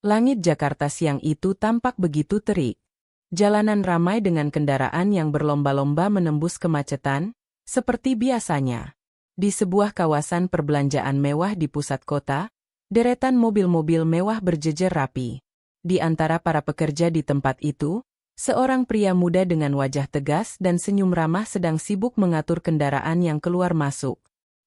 Langit Jakarta siang itu tampak begitu terik. Jalanan ramai dengan kendaraan yang berlomba-lomba menembus kemacetan, seperti biasanya. Di sebuah kawasan perbelanjaan mewah di pusat kota, deretan mobil-mobil mewah berjejer rapi. Di antara para pekerja di tempat itu, seorang pria muda dengan wajah tegas dan senyum ramah sedang sibuk mengatur kendaraan yang keluar masuk.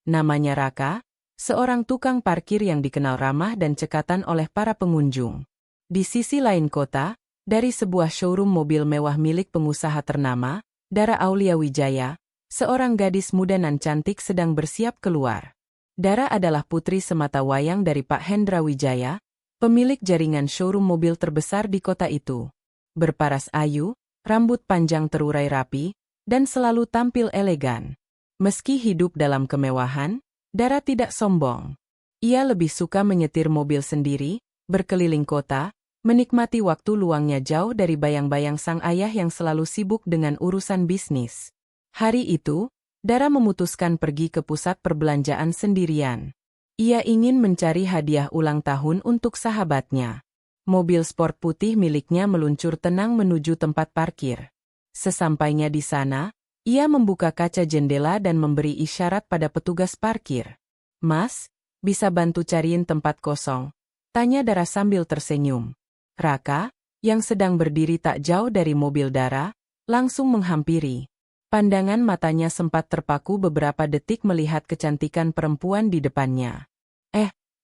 Namanya Raka, seorang tukang parkir yang dikenal ramah dan cekatan oleh para pengunjung. Di sisi lain kota, dari sebuah showroom mobil mewah milik pengusaha ternama, Dara Aulia Wijaya, seorang gadis muda nan cantik sedang bersiap keluar. Dara adalah putri sematawayang dari Pak Hendra Wijaya, pemilik jaringan showroom mobil terbesar di kota itu. Berparas ayu, rambut panjang terurai rapi, dan selalu tampil elegan. Meski hidup dalam kemewahan, Dara tidak sombong. Ia lebih suka menyetir mobil sendiri, berkeliling kota, menikmati waktu luangnya jauh dari bayang-bayang sang ayah yang selalu sibuk dengan urusan bisnis. Hari itu, Dara memutuskan pergi ke pusat perbelanjaan sendirian. Ia ingin mencari hadiah ulang tahun untuk sahabatnya. Mobil sport putih miliknya meluncur tenang menuju tempat parkir. Sesampainya di sana, ia membuka kaca jendela dan memberi isyarat pada petugas parkir. "Mas, bisa bantu cariin tempat kosong?" tanya Dara sambil tersenyum. Raka, yang sedang berdiri tak jauh dari mobil Dara, langsung menghampiri. Pandangan matanya sempat terpaku beberapa detik melihat kecantikan perempuan di depannya.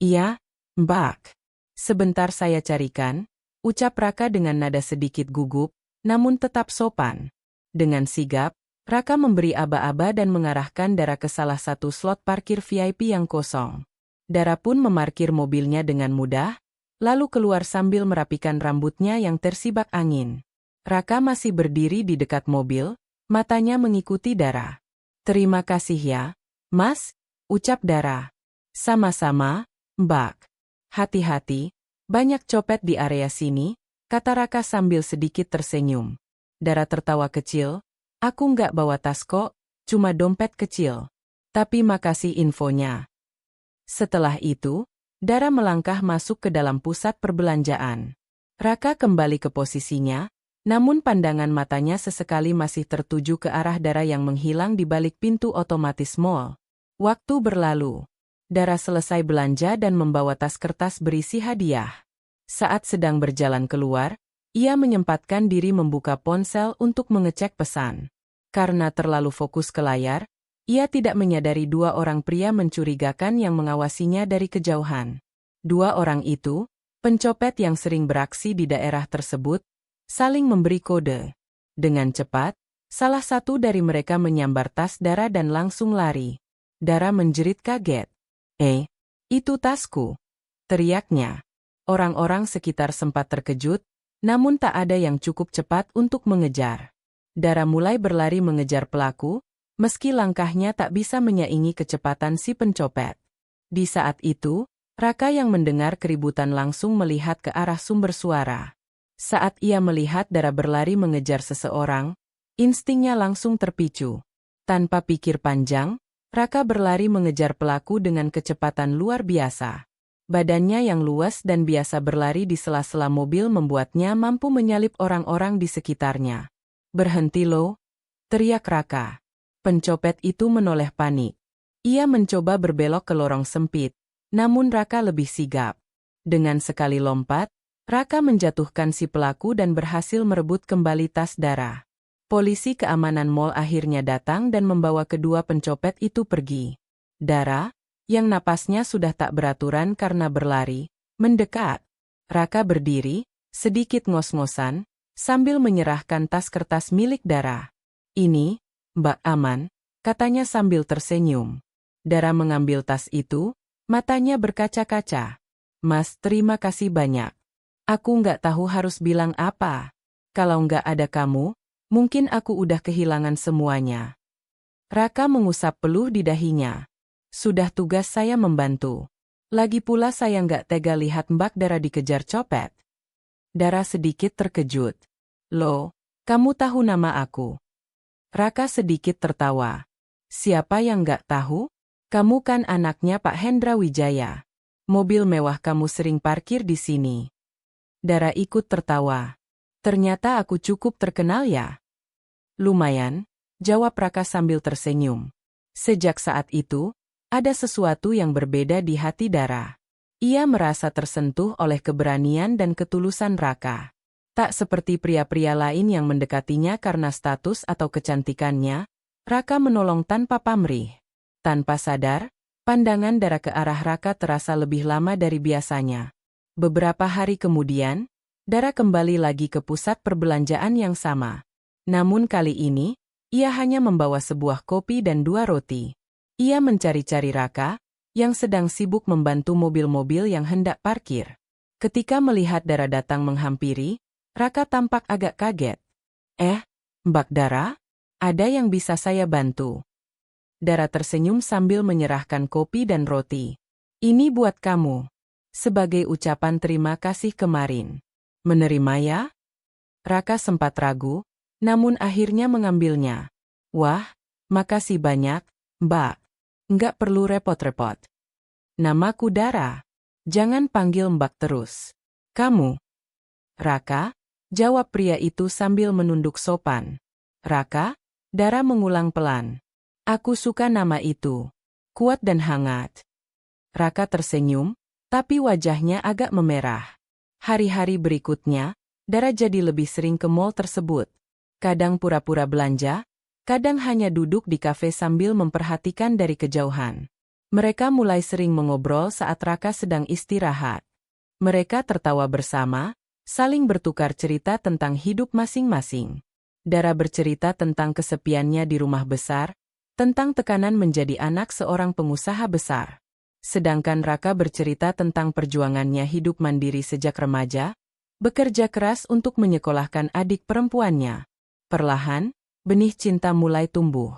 Iya, Mbak. Sebentar saya carikan," ucap Raka dengan nada sedikit gugup, namun tetap sopan. Dengan sigap, Raka memberi aba-aba dan mengarahkan Dara ke salah satu slot parkir VIP yang kosong. Dara pun memarkir mobilnya dengan mudah, lalu keluar sambil merapikan rambutnya yang tersibak angin. Raka masih berdiri di dekat mobil, matanya mengikuti Dara. "Terima kasih ya, Mas," ucap Dara. "Sama-sama, Mbak. Hati-hati, banyak copet di area sini," kata Raka sambil sedikit tersenyum. Dara tertawa kecil. "Aku nggak bawa tas kok, cuma dompet kecil. Tapi makasih infonya." Setelah itu, Dara melangkah masuk ke dalam pusat perbelanjaan. Raka kembali ke posisinya, namun pandangan matanya sesekali masih tertuju ke arah Dara yang menghilang di balik pintu otomatis mall. Waktu berlalu. Dara selesai belanja dan membawa tas kertas berisi hadiah. Saat sedang berjalan keluar, ia menyempatkan diri membuka ponsel untuk mengecek pesan. Karena terlalu fokus ke layar, ia tidak menyadari dua orang pria mencurigakan yang mengawasinya dari kejauhan. Dua orang itu, pencopet yang sering beraksi di daerah tersebut, saling memberi kode. Dengan cepat, salah satu dari mereka menyambar tas Dara dan langsung lari. Dara menjerit kaget. Itu tasku!" teriaknya. Orang-orang sekitar sempat terkejut, namun tak ada yang cukup cepat untuk mengejar. Dara mulai berlari mengejar pelaku, meski langkahnya tak bisa menyaingi kecepatan si pencopet. Di saat itu, Raka yang mendengar keributan langsung melihat ke arah sumber suara. Saat ia melihat Dara berlari mengejar seseorang, instingnya langsung terpicu. Tanpa pikir panjang, Raka berlari mengejar pelaku dengan kecepatan luar biasa. Badannya yang luas dan biasa berlari di sela-sela mobil membuatnya mampu menyalip orang-orang di sekitarnya. "Berhenti lo!" teriak Raka. Pencopet itu menoleh panik. Ia mencoba berbelok ke lorong sempit, namun Raka lebih sigap. Dengan sekali lompat, Raka menjatuhkan si pelaku dan berhasil merebut kembali tas Dara. Polisi keamanan mall akhirnya datang dan membawa kedua pencopet itu pergi. Dara, yang napasnya sudah tak beraturan karena berlari, mendekat. Raka berdiri, sedikit ngos-ngosan, sambil menyerahkan tas kertas milik Dara. "Ini, Mbak aman," katanya sambil tersenyum. Dara mengambil tas itu, matanya berkaca-kaca. "Mas, terima kasih banyak. Aku nggak tahu harus bilang apa. Kalau nggak ada kamu, mungkin aku udah kehilangan semuanya." Raka mengusap peluh di dahinya. "Sudah tugas saya membantu. Lagi pula saya nggak tega lihat Mbak Dara dikejar copet." Dara sedikit terkejut. "Loh, kamu tahu nama aku?" Raka sedikit tertawa. "Siapa yang nggak tahu? Kamu kan anaknya Pak Hendra Wijaya. Mobil mewah kamu sering parkir di sini." Dara ikut tertawa. Ternyata aku cukup terkenal ya? Lumayan, jawab Raka sambil tersenyum. Sejak saat itu, ada sesuatu yang berbeda di hati Dara. Ia merasa tersentuh oleh keberanian dan ketulusan Raka. Tak seperti pria-pria lain yang mendekatinya karena status atau kecantikannya, Raka menolong tanpa pamrih. Tanpa sadar, pandangan Dara ke arah Raka terasa lebih lama dari biasanya. Beberapa hari kemudian, Dara kembali lagi ke pusat perbelanjaan yang sama. Namun kali ini, ia hanya membawa sebuah kopi dan 2 roti. Ia mencari-cari Raka, yang sedang sibuk membantu mobil-mobil yang hendak parkir. Ketika melihat Dara datang menghampiri, Raka tampak agak kaget. Mbak Dara? Ada yang bisa saya bantu? Dara tersenyum sambil menyerahkan kopi dan roti. Ini buat kamu. Sebagai ucapan terima kasih kemarin. Menerima ya? Raka sempat ragu, namun akhirnya mengambilnya. Wah, makasih banyak, Mbak. Nggak perlu repot-repot. Namaku Dara. Jangan panggil Mbak terus. Kamu? Raka, jawab pria itu sambil menunduk sopan. Raka, Dara mengulang pelan. Aku suka nama itu. Kuat dan hangat. Raka tersenyum, tapi wajahnya agak memerah. Hari-hari berikutnya, Dara jadi lebih sering ke mall tersebut. Kadang pura-pura belanja, kadang hanya duduk di kafe sambil memperhatikan dari kejauhan. Mereka mulai sering mengobrol saat Raka sedang istirahat. Mereka tertawa bersama, saling bertukar cerita tentang hidup masing-masing. Dara bercerita tentang kesepiannya di rumah besar, tentang tekanan menjadi anak seorang pengusaha besar. Sedangkan Raka bercerita tentang perjuangannya hidup mandiri sejak remaja, bekerja keras untuk menyekolahkan adik perempuannya. Perlahan, benih cinta mulai tumbuh.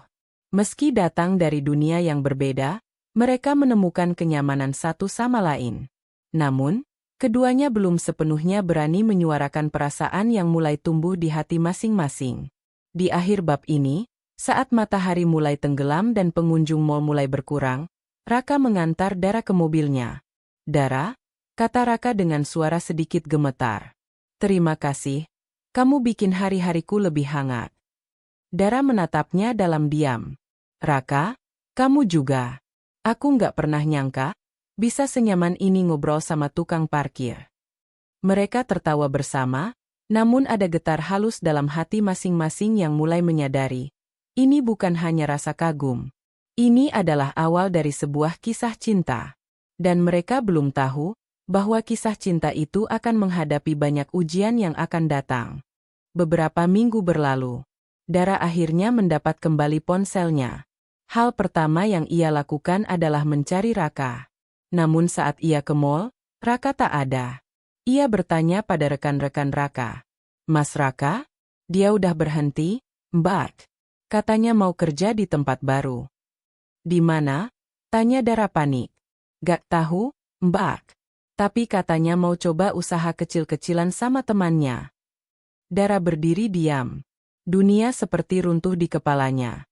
Meski datang dari dunia yang berbeda, mereka menemukan kenyamanan satu sama lain. Namun, keduanya belum sepenuhnya berani menyuarakan perasaan yang mulai tumbuh di hati masing-masing. Di akhir bab ini, saat matahari mulai tenggelam dan pengunjung mal mulai berkurang, Raka mengantar Dara ke mobilnya. Dara, kata Raka dengan suara sedikit gemetar. Terima kasih, kamu bikin hari-hariku lebih hangat. Dara menatapnya dalam diam. Raka, kamu juga. Aku nggak pernah nyangka, bisa senyaman ini ngobrol sama tukang parkir. Mereka tertawa bersama, namun ada getar halus dalam hati masing-masing yang mulai menyadari. Ini bukan hanya rasa kagum. Ini adalah awal dari sebuah kisah cinta. Dan mereka belum tahu bahwa kisah cinta itu akan menghadapi banyak ujian yang akan datang. Beberapa minggu berlalu, Dara akhirnya mendapat kembali ponselnya. Hal pertama yang ia lakukan adalah mencari Raka. Namun saat ia ke mall, Raka tak ada. Ia bertanya pada rekan-rekan Raka. Mas Raka? Dia udah berhenti, Mbak. Katanya mau kerja di tempat baru. Di mana? Tanya Dara panik. Gak tahu, Mbak. Tapi katanya mau coba usaha kecil-kecilan sama temannya. Dara berdiri diam. Dunia seperti runtuh di kepalanya.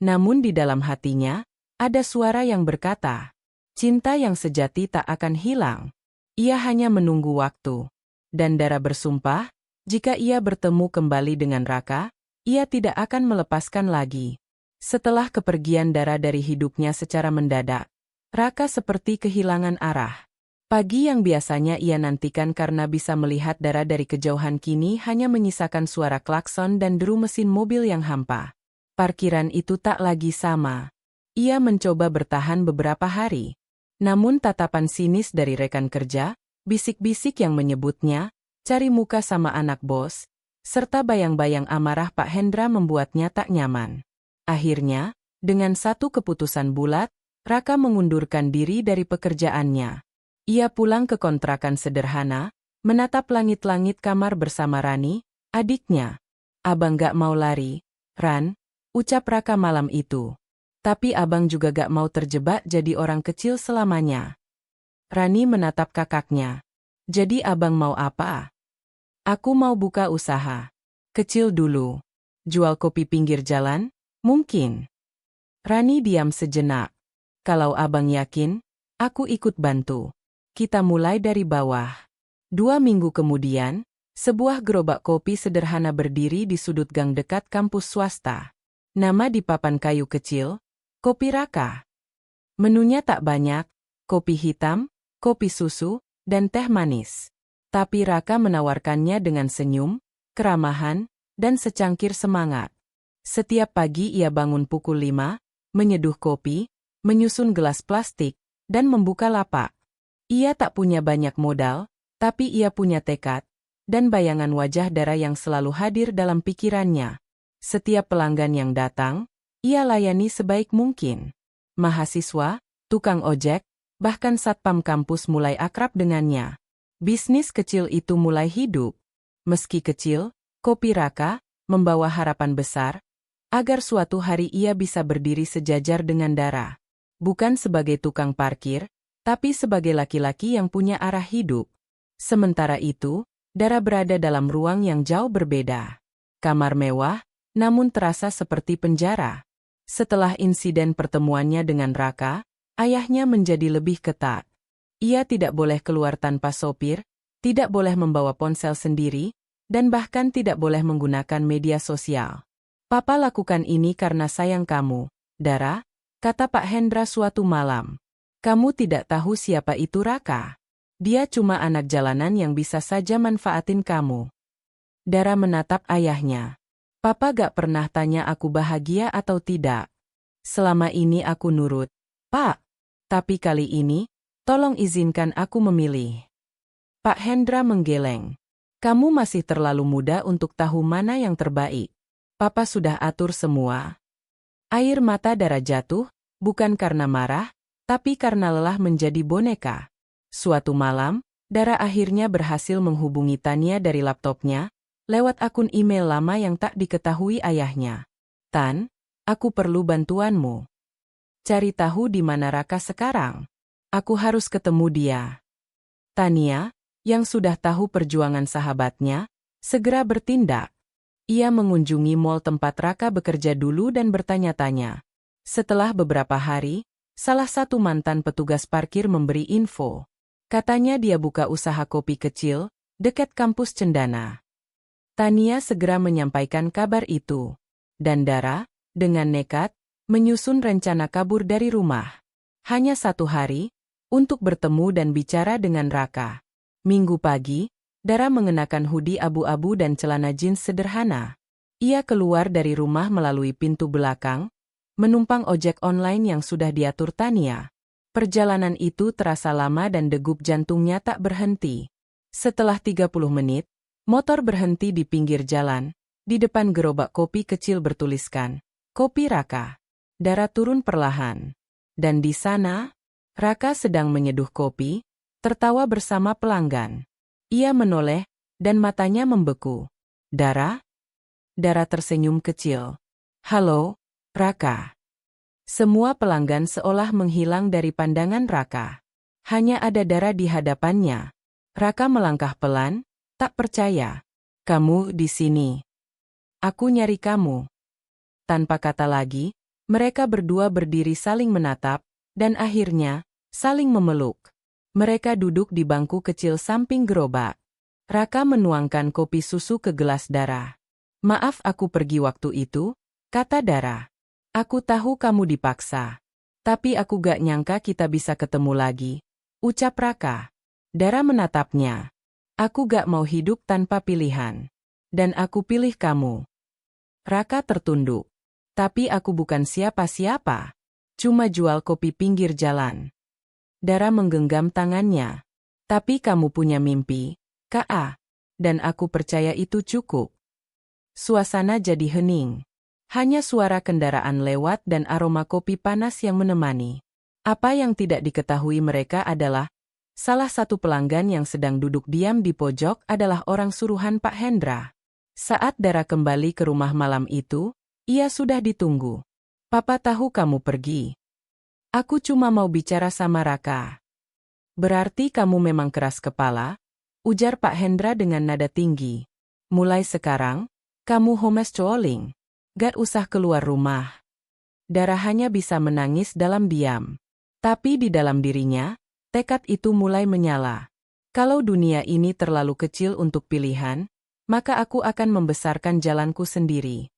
Namun di dalam hatinya, ada suara yang berkata, cinta yang sejati tak akan hilang. Ia hanya menunggu waktu. Dan Dara bersumpah, jika ia bertemu kembali dengan Raka, ia tidak akan melepaskan lagi. Setelah kepergian Dara dari hidupnya secara mendadak, Raka seperti kehilangan arah. Pagi yang biasanya ia nantikan karena bisa melihat Dara dari kejauhan kini hanya menyisakan suara klakson dan deru mesin mobil yang hampa. Parkiran itu tak lagi sama. Ia mencoba bertahan beberapa hari. Namun tatapan sinis dari rekan kerja, bisik-bisik yang menyebutnya, cari muka sama anak bos, serta bayang-bayang amarah Pak Hendra membuatnya tak nyaman. Akhirnya, dengan satu keputusan bulat, Raka mengundurkan diri dari pekerjaannya. Ia pulang ke kontrakan sederhana, menatap langit-langit kamar bersama Rani, adiknya. Abang gak mau lari, Ran, ucap Raka malam itu. Tapi abang juga gak mau terjebak jadi orang kecil selamanya. Rani menatap kakaknya. Jadi abang mau apa? Aku mau buka usaha. Kecil dulu. Jual kopi pinggir jalan? Mungkin. Rani diam sejenak. Kalau abang yakin, aku ikut bantu. Kita mulai dari bawah. 2 minggu kemudian, sebuah gerobak kopi sederhana berdiri di sudut gang dekat kampus swasta. Nama di papan kayu kecil, Kopi Raka. Menunya tak banyak, kopi hitam, kopi susu, dan teh manis. Tapi Raka menawarkannya dengan senyum, keramahan, dan secangkir semangat. Setiap pagi ia bangun pukul 5, menyeduh kopi, menyusun gelas plastik, dan membuka lapak. Ia tak punya banyak modal, tapi ia punya tekad, dan bayangan wajah Dara yang selalu hadir dalam pikirannya. Setiap pelanggan yang datang, ia layani sebaik mungkin. Mahasiswa, tukang ojek, bahkan satpam kampus mulai akrab dengannya. Bisnis kecil itu mulai hidup. Meski kecil, Kopi Raka membawa harapan besar, agar suatu hari ia bisa berdiri sejajar dengan Dara. Bukan sebagai tukang parkir, tapi sebagai laki-laki yang punya arah hidup. Sementara itu, Dara berada dalam ruang yang jauh berbeda. Kamar mewah, namun terasa seperti penjara. Setelah insiden pertemuannya dengan Raka, ayahnya menjadi lebih ketat. Ia tidak boleh keluar tanpa sopir, tidak boleh membawa ponsel sendiri, dan bahkan tidak boleh menggunakan media sosial. "Papa lakukan ini karena sayang kamu, Dara," kata Pak Hendra suatu malam. "Kamu tidak tahu siapa itu Raka. Dia cuma anak jalanan yang bisa saja manfaatin kamu." Dara menatap ayahnya. "Papa gak pernah tanya aku bahagia atau tidak. Selama ini aku nurut, Pak. Tapi kali ini, tolong izinkan aku memilih." Pak Hendra menggeleng. "Kamu masih terlalu muda untuk tahu mana yang terbaik. Papa sudah atur semua." Air mata Dara jatuh, bukan karena marah, tapi karena lelah menjadi boneka. Suatu malam, Dara akhirnya berhasil menghubungi Tania dari laptopnya, lewat akun email lama yang tak diketahui ayahnya. "Tan, aku perlu bantuanmu. Cari tahu di mana Raka sekarang. Aku harus ketemu dia." Tania, yang sudah tahu perjuangan sahabatnya, segera bertindak. Ia mengunjungi mal tempat Raka bekerja dulu dan bertanya-tanya. Setelah beberapa hari, salah satu mantan petugas parkir memberi info. Katanya dia buka usaha kopi kecil, dekat kampus Cendana. Tania segera menyampaikan kabar itu. Dan Dara, dengan nekat, menyusun rencana kabur dari rumah. Hanya 1 hari, untuk bertemu dan bicara dengan Raka. Minggu pagi, Dara mengenakan hoodie abu-abu dan celana jeans sederhana. Ia keluar dari rumah melalui pintu belakang, menumpang ojek online yang sudah diatur Tania. Perjalanan itu terasa lama dan degup jantungnya tak berhenti. Setelah 30 menit, motor berhenti di pinggir jalan. Di depan gerobak kopi kecil bertuliskan, "Kopi Raka." Dara turun perlahan. Dan di sana, Raka sedang menyeduh kopi, tertawa bersama pelanggan. Ia menoleh, dan matanya membeku. "Dara?" Dara tersenyum kecil. "Halo, Raka." Semua pelanggan seolah menghilang dari pandangan Raka. Hanya ada Dara di hadapannya. Raka melangkah pelan, tak percaya. "Kamu di sini. Aku nyari kamu." Tanpa kata lagi, mereka berdua berdiri saling menatap, dan akhirnya, saling memeluk. Mereka duduk di bangku kecil samping gerobak. Raka menuangkan kopi susu ke gelas Dara. "Maaf aku pergi waktu itu," kata Dara. "Aku tahu kamu dipaksa. Tapi aku gak nyangka kita bisa ketemu lagi," ucap Raka. Dara menatapnya. "Aku gak mau hidup tanpa pilihan. Dan aku pilih kamu." Raka tertunduk. "Tapi aku bukan siapa-siapa. Cuma jual kopi pinggir jalan." Dara menggenggam tangannya. "Tapi kamu punya mimpi, Kak. Dan aku percaya itu cukup." Suasana jadi hening. Hanya suara kendaraan lewat dan aroma kopi panas yang menemani. Apa yang tidak diketahui mereka adalah, salah satu pelanggan yang sedang duduk diam di pojok adalah orang suruhan Pak Hendra. Saat Dara kembali ke rumah malam itu, ia sudah ditunggu. "Papa tahu kamu pergi. Aku cuma mau bicara sama Raka." "Berarti kamu memang keras kepala?" ujar Pak Hendra dengan nada tinggi. "Mulai sekarang, kamu homeschooling. Gak usah keluar rumah." Dara hanya bisa menangis dalam diam. Tapi di dalam dirinya, tekad itu mulai menyala. Kalau dunia ini terlalu kecil untuk pilihan, maka aku akan membesarkan jalanku sendiri.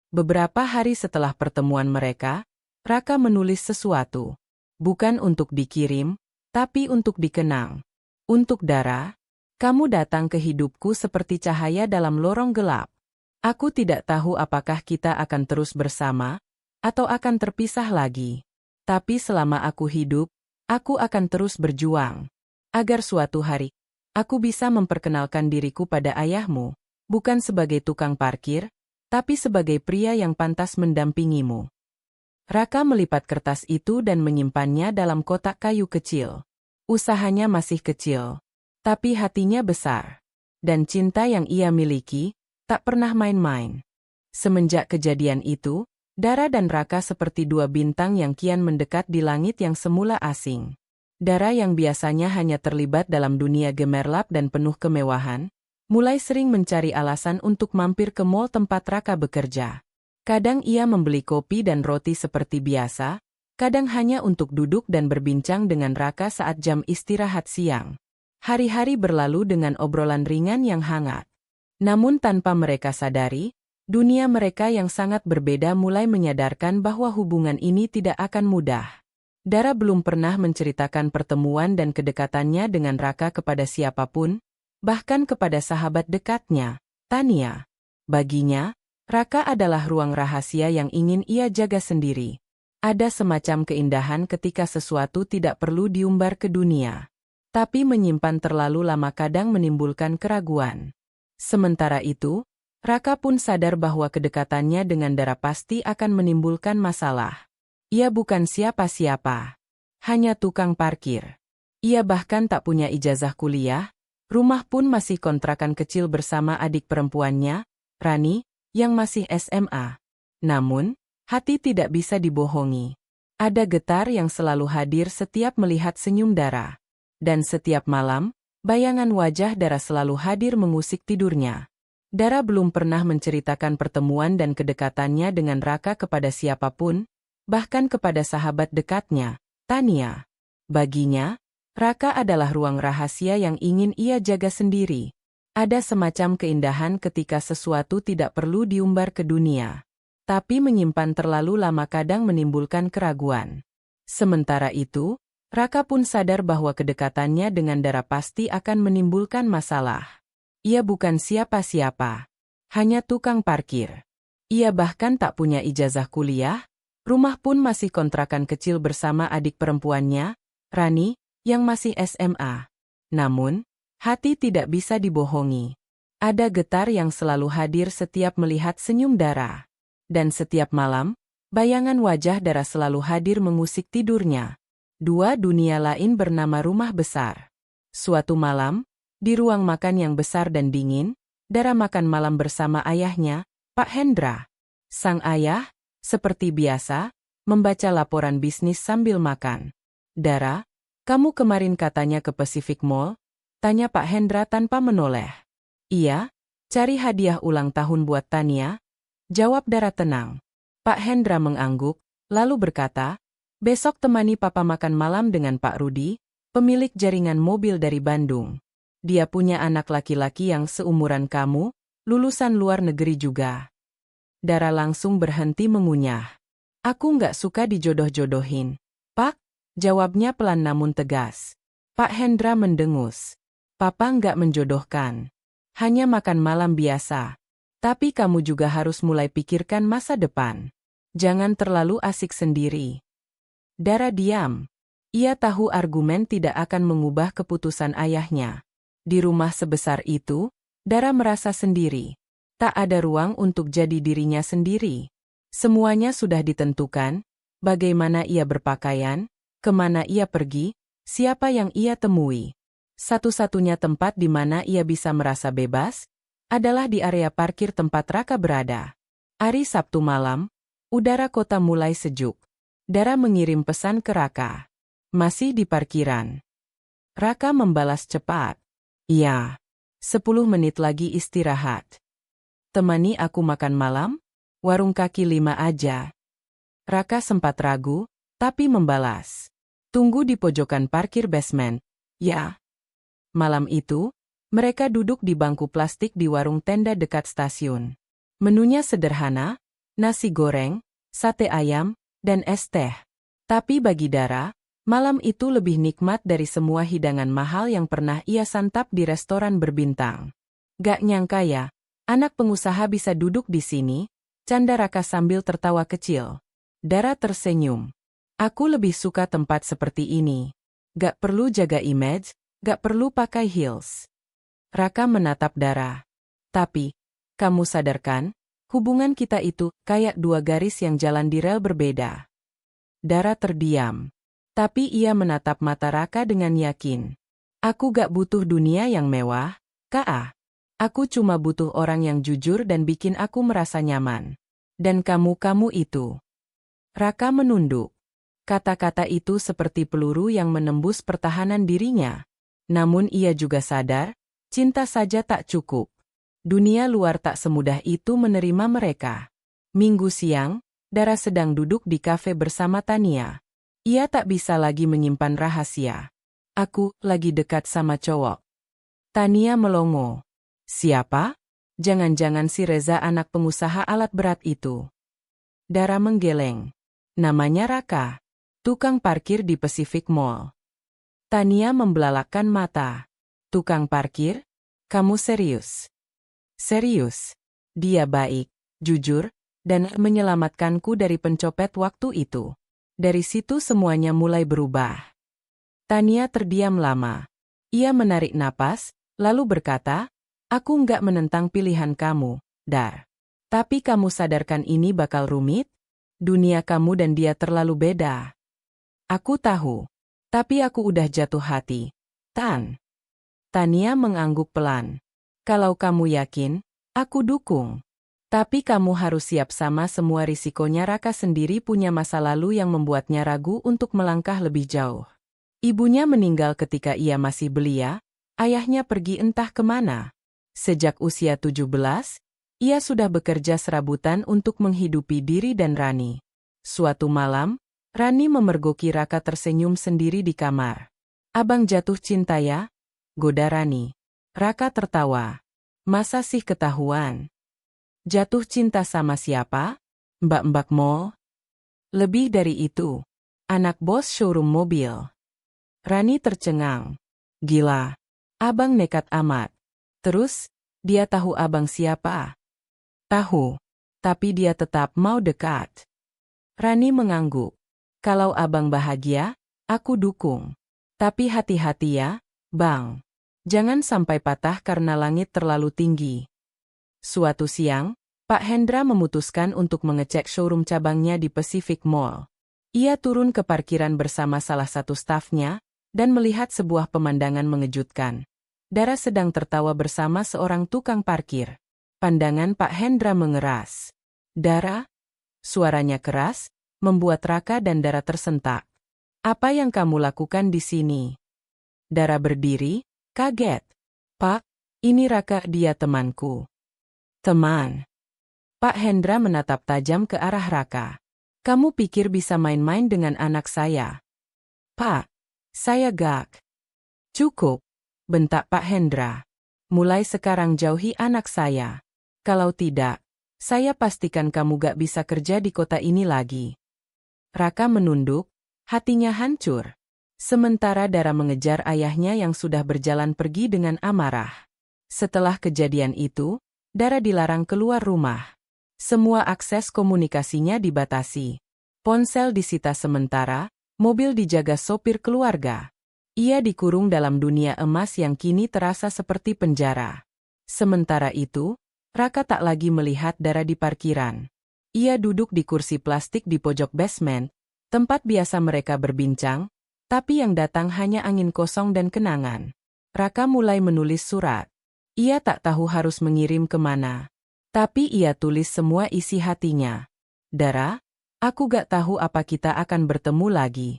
Beberapa hari setelah pertemuan mereka, Raka menulis sesuatu. Bukan untuk dikirim, tapi untuk dikenang. Untuk Dara, kamu datang ke hidupku seperti cahaya dalam lorong gelap. Aku tidak tahu apakah kita akan terus bersama, atau akan terpisah lagi. Tapi selama aku hidup, aku akan terus berjuang. Agar suatu hari, aku bisa memperkenalkan diriku pada ayahmu, bukan sebagai tukang parkir, tapi sebagai pria yang pantas mendampingimu. Raka melipat kertas itu dan menyimpannya dalam kotak kayu kecil. Usahanya masih kecil, tapi hatinya besar. Dan cinta yang ia miliki tak pernah main-main. Semenjak kejadian itu, Dara dan Raka seperti dua bintang yang kian mendekat di langit yang semula asing. Dara yang biasanya hanya terlibat dalam dunia gemerlap dan penuh kemewahan, mulai sering mencari alasan untuk mampir ke mall tempat Raka bekerja. Kadang ia membeli kopi dan roti seperti biasa, kadang hanya untuk duduk dan berbincang dengan Raka saat jam istirahat siang. Hari-hari berlalu dengan obrolan ringan yang hangat. Namun tanpa mereka sadari, dunia mereka yang sangat berbeda mulai menyadarkan bahwa hubungan ini tidak akan mudah. Dara belum pernah menceritakan pertemuan dan kedekatannya dengan Raka kepada siapapun, bahkan kepada sahabat dekatnya, Tania. Baginya, Raka adalah ruang rahasia yang ingin ia jaga sendiri. Ada semacam keindahan ketika sesuatu tidak perlu diumbar ke dunia. Tapi menyimpan terlalu lama kadang menimbulkan keraguan. Sementara itu, Raka pun sadar bahwa kedekatannya dengan Dara pasti akan menimbulkan masalah. Ia bukan siapa-siapa. Hanya tukang parkir. Ia bahkan tak punya ijazah kuliah, rumah pun masih kontrakan kecil bersama adik perempuannya, Rani, yang masih SMA. Namun, hati tidak bisa dibohongi. Ada getar yang selalu hadir setiap melihat senyum Dara. Dan setiap malam, bayangan wajah Dara selalu hadir mengusik tidurnya. Dara belum pernah menceritakan pertemuan dan kedekatannya dengan Raka kepada siapapun, bahkan kepada sahabat dekatnya, Tania. Baginya, Raka adalah ruang rahasia yang ingin ia jaga sendiri. Ada semacam keindahan ketika sesuatu tidak perlu diumbar ke dunia. Tapi menyimpan terlalu lama kadang menimbulkan keraguan. Sementara itu, Raka pun sadar bahwa kedekatannya dengan Dara pasti akan menimbulkan masalah. Ia bukan siapa-siapa. Hanya tukang parkir. Ia bahkan tak punya ijazah kuliah, rumah pun masih kontrakan kecil bersama adik perempuannya, Rani, yang masih SMA. Namun, hati tidak bisa dibohongi. Ada getar yang selalu hadir setiap melihat senyum Dara. Dan setiap malam, bayangan wajah Dara selalu hadir mengusik tidurnya. Dua dunia lain bernama rumah besar. Suatu malam, di ruang makan yang besar dan dingin, Dara makan malam bersama ayahnya, Pak Hendra. Sang ayah, seperti biasa, membaca laporan bisnis sambil makan. Dara, kamu kemarin katanya ke Pacific Mall? Tanya Pak Hendra tanpa menoleh. Iya, cari hadiah ulang tahun buat Tania. Jawab Dara tenang. Pak Hendra mengangguk, lalu berkata, besok temani Papa makan malam dengan Pak Rudi, pemilik jaringan mobil dari Bandung. Dia punya anak laki-laki yang seumuran kamu, lulusan luar negeri juga. Dara langsung berhenti mengunyah. Aku nggak suka dijodoh-jodohin. Pak, jawabnya pelan namun tegas. Pak Hendra mendengus. Papa nggak menjodohkan. Hanya makan malam biasa. Tapi kamu juga harus mulai pikirkan masa depan. Jangan terlalu asik sendiri. Dara diam. Ia tahu argumen tidak akan mengubah keputusan ayahnya. Di rumah sebesar itu, Dara merasa sendiri. Tak ada ruang untuk jadi dirinya sendiri. Semuanya sudah ditentukan, bagaimana ia berpakaian, kemana ia pergi, siapa yang ia temui. Satu-satunya tempat di mana ia bisa merasa bebas, adalah di area parkir tempat Raka berada. Hari Sabtu malam, udara kota mulai sejuk. Dara mengirim pesan ke Raka. Masih di parkiran. Raka membalas cepat. Iya. 10 menit lagi istirahat. Temani aku makan malam? Warung kaki 5 aja. Raka sempat ragu, tapi membalas. Tunggu di pojokan parkir basement. Ya. Malam itu, mereka duduk di bangku plastik di warung tenda dekat stasiun. Menunya sederhana, nasi goreng, sate ayam, dan es teh. Tapi bagi Dara, malam itu lebih nikmat dari semua hidangan mahal yang pernah ia santap di restoran berbintang. Gak nyangka ya, anak pengusaha bisa duduk di sini, canda Raka sambil tertawa kecil. Dara tersenyum. Aku lebih suka tempat seperti ini. Gak perlu jaga image, gak perlu pakai heels. Raka menatap Dara. Tapi, kamu sadarkan, hubungan kita itu kayak dua garis yang jalan di rel berbeda. Dara terdiam. Tapi ia menatap mata Raka dengan yakin. Aku gak butuh dunia yang mewah, Kak. Aku cuma butuh orang yang jujur dan bikin aku merasa nyaman. Dan kamu itu. Raka menunduk. Kata-kata itu seperti peluru yang menembus pertahanan dirinya. Namun ia juga sadar, cinta saja tak cukup. Dunia luar tak semudah itu menerima mereka. Minggu siang, Dara sedang duduk di kafe bersama Tania. Ia tak bisa lagi menyimpan rahasia. Aku lagi dekat sama cowok. Tania melongo. Siapa? Jangan-jangan si Reza anak pengusaha alat berat itu. Dara menggeleng. Namanya Raka. Tukang parkir di Pacific Mall. Tania membelalakkan mata. Tukang parkir? Kamu serius? Serius. Dia baik, jujur, dan menyelamatkanku dari pencopet waktu itu. Dari situ semuanya mulai berubah. Tania terdiam lama. Ia menarik napas, lalu berkata, aku nggak menentang pilihan kamu, Dar. Tapi kamu sadarkan ini bakal rumit? Dunia kamu dan dia terlalu beda. Aku tahu. Tapi aku udah jatuh hati. Tan. Tania mengangguk pelan. Kalau kamu yakin, aku dukung. Tapi kamu harus siap sama semua risikonya. Raka sendiri punya masa lalu yang membuatnya ragu untuk melangkah lebih jauh. Ibunya meninggal ketika ia masih belia, ayahnya pergi entah kemana. Sejak usia 17, ia sudah bekerja serabutan untuk menghidupi diri dan Rani. Suatu malam, Rani memergoki Raka tersenyum sendiri di kamar. Abang jatuh cinta ya? Goda Rani. Raka tertawa. Masa sih ketahuan? Jatuh cinta sama siapa? Mbak-mbak mall? Lebih dari itu. Anak bos showroom mobil. Rani tercengang. Gila. Abang nekat amat. Terus, dia tahu abang siapa? Tahu. Tapi dia tetap mau dekat. Rani mengangguk. Kalau abang bahagia, aku dukung. Tapi hati-hati ya, bang. Jangan sampai patah karena langit terlalu tinggi. Suatu siang, Pak Hendra memutuskan untuk mengecek showroom cabangnya di Pacific Mall. Ia turun ke parkiran bersama salah satu stafnya, dan melihat sebuah pemandangan mengejutkan. Dara sedang tertawa bersama seorang tukang parkir. Pandangan Pak Hendra mengeras. Dara? Suaranya keras, membuat Raka dan Dara tersentak. Apa yang kamu lakukan di sini? Dara berdiri, kaget. Pak, ini Raka, dia temanku. Teman. Pak Hendra menatap tajam ke arah Raka. Kamu pikir bisa main-main dengan anak saya? Pak, saya gak. Cukup. Bentak Pak Hendra. Mulai sekarang jauhi anak saya. Kalau tidak, saya pastikan kamu gak bisa kerja di kota ini lagi. Raka menunduk, hatinya hancur. Sementara Dara mengejar ayahnya yang sudah berjalan pergi dengan amarah. Setelah kejadian itu, Dara dilarang keluar rumah. Semua akses komunikasinya dibatasi. Ponsel disita sementara, mobil dijaga sopir keluarga. Ia dikurung dalam dunia emas yang kini terasa seperti penjara. Sementara itu, Raka tak lagi melihat Dara di parkiran. Ia duduk di kursi plastik di pojok basement, tempat biasa mereka berbincang, tapi yang datang hanya angin kosong dan kenangan. Raka mulai menulis surat. Ia tak tahu harus mengirim kemana. Tapi ia tulis semua isi hatinya. Dara, aku gak tahu apa kita akan bertemu lagi.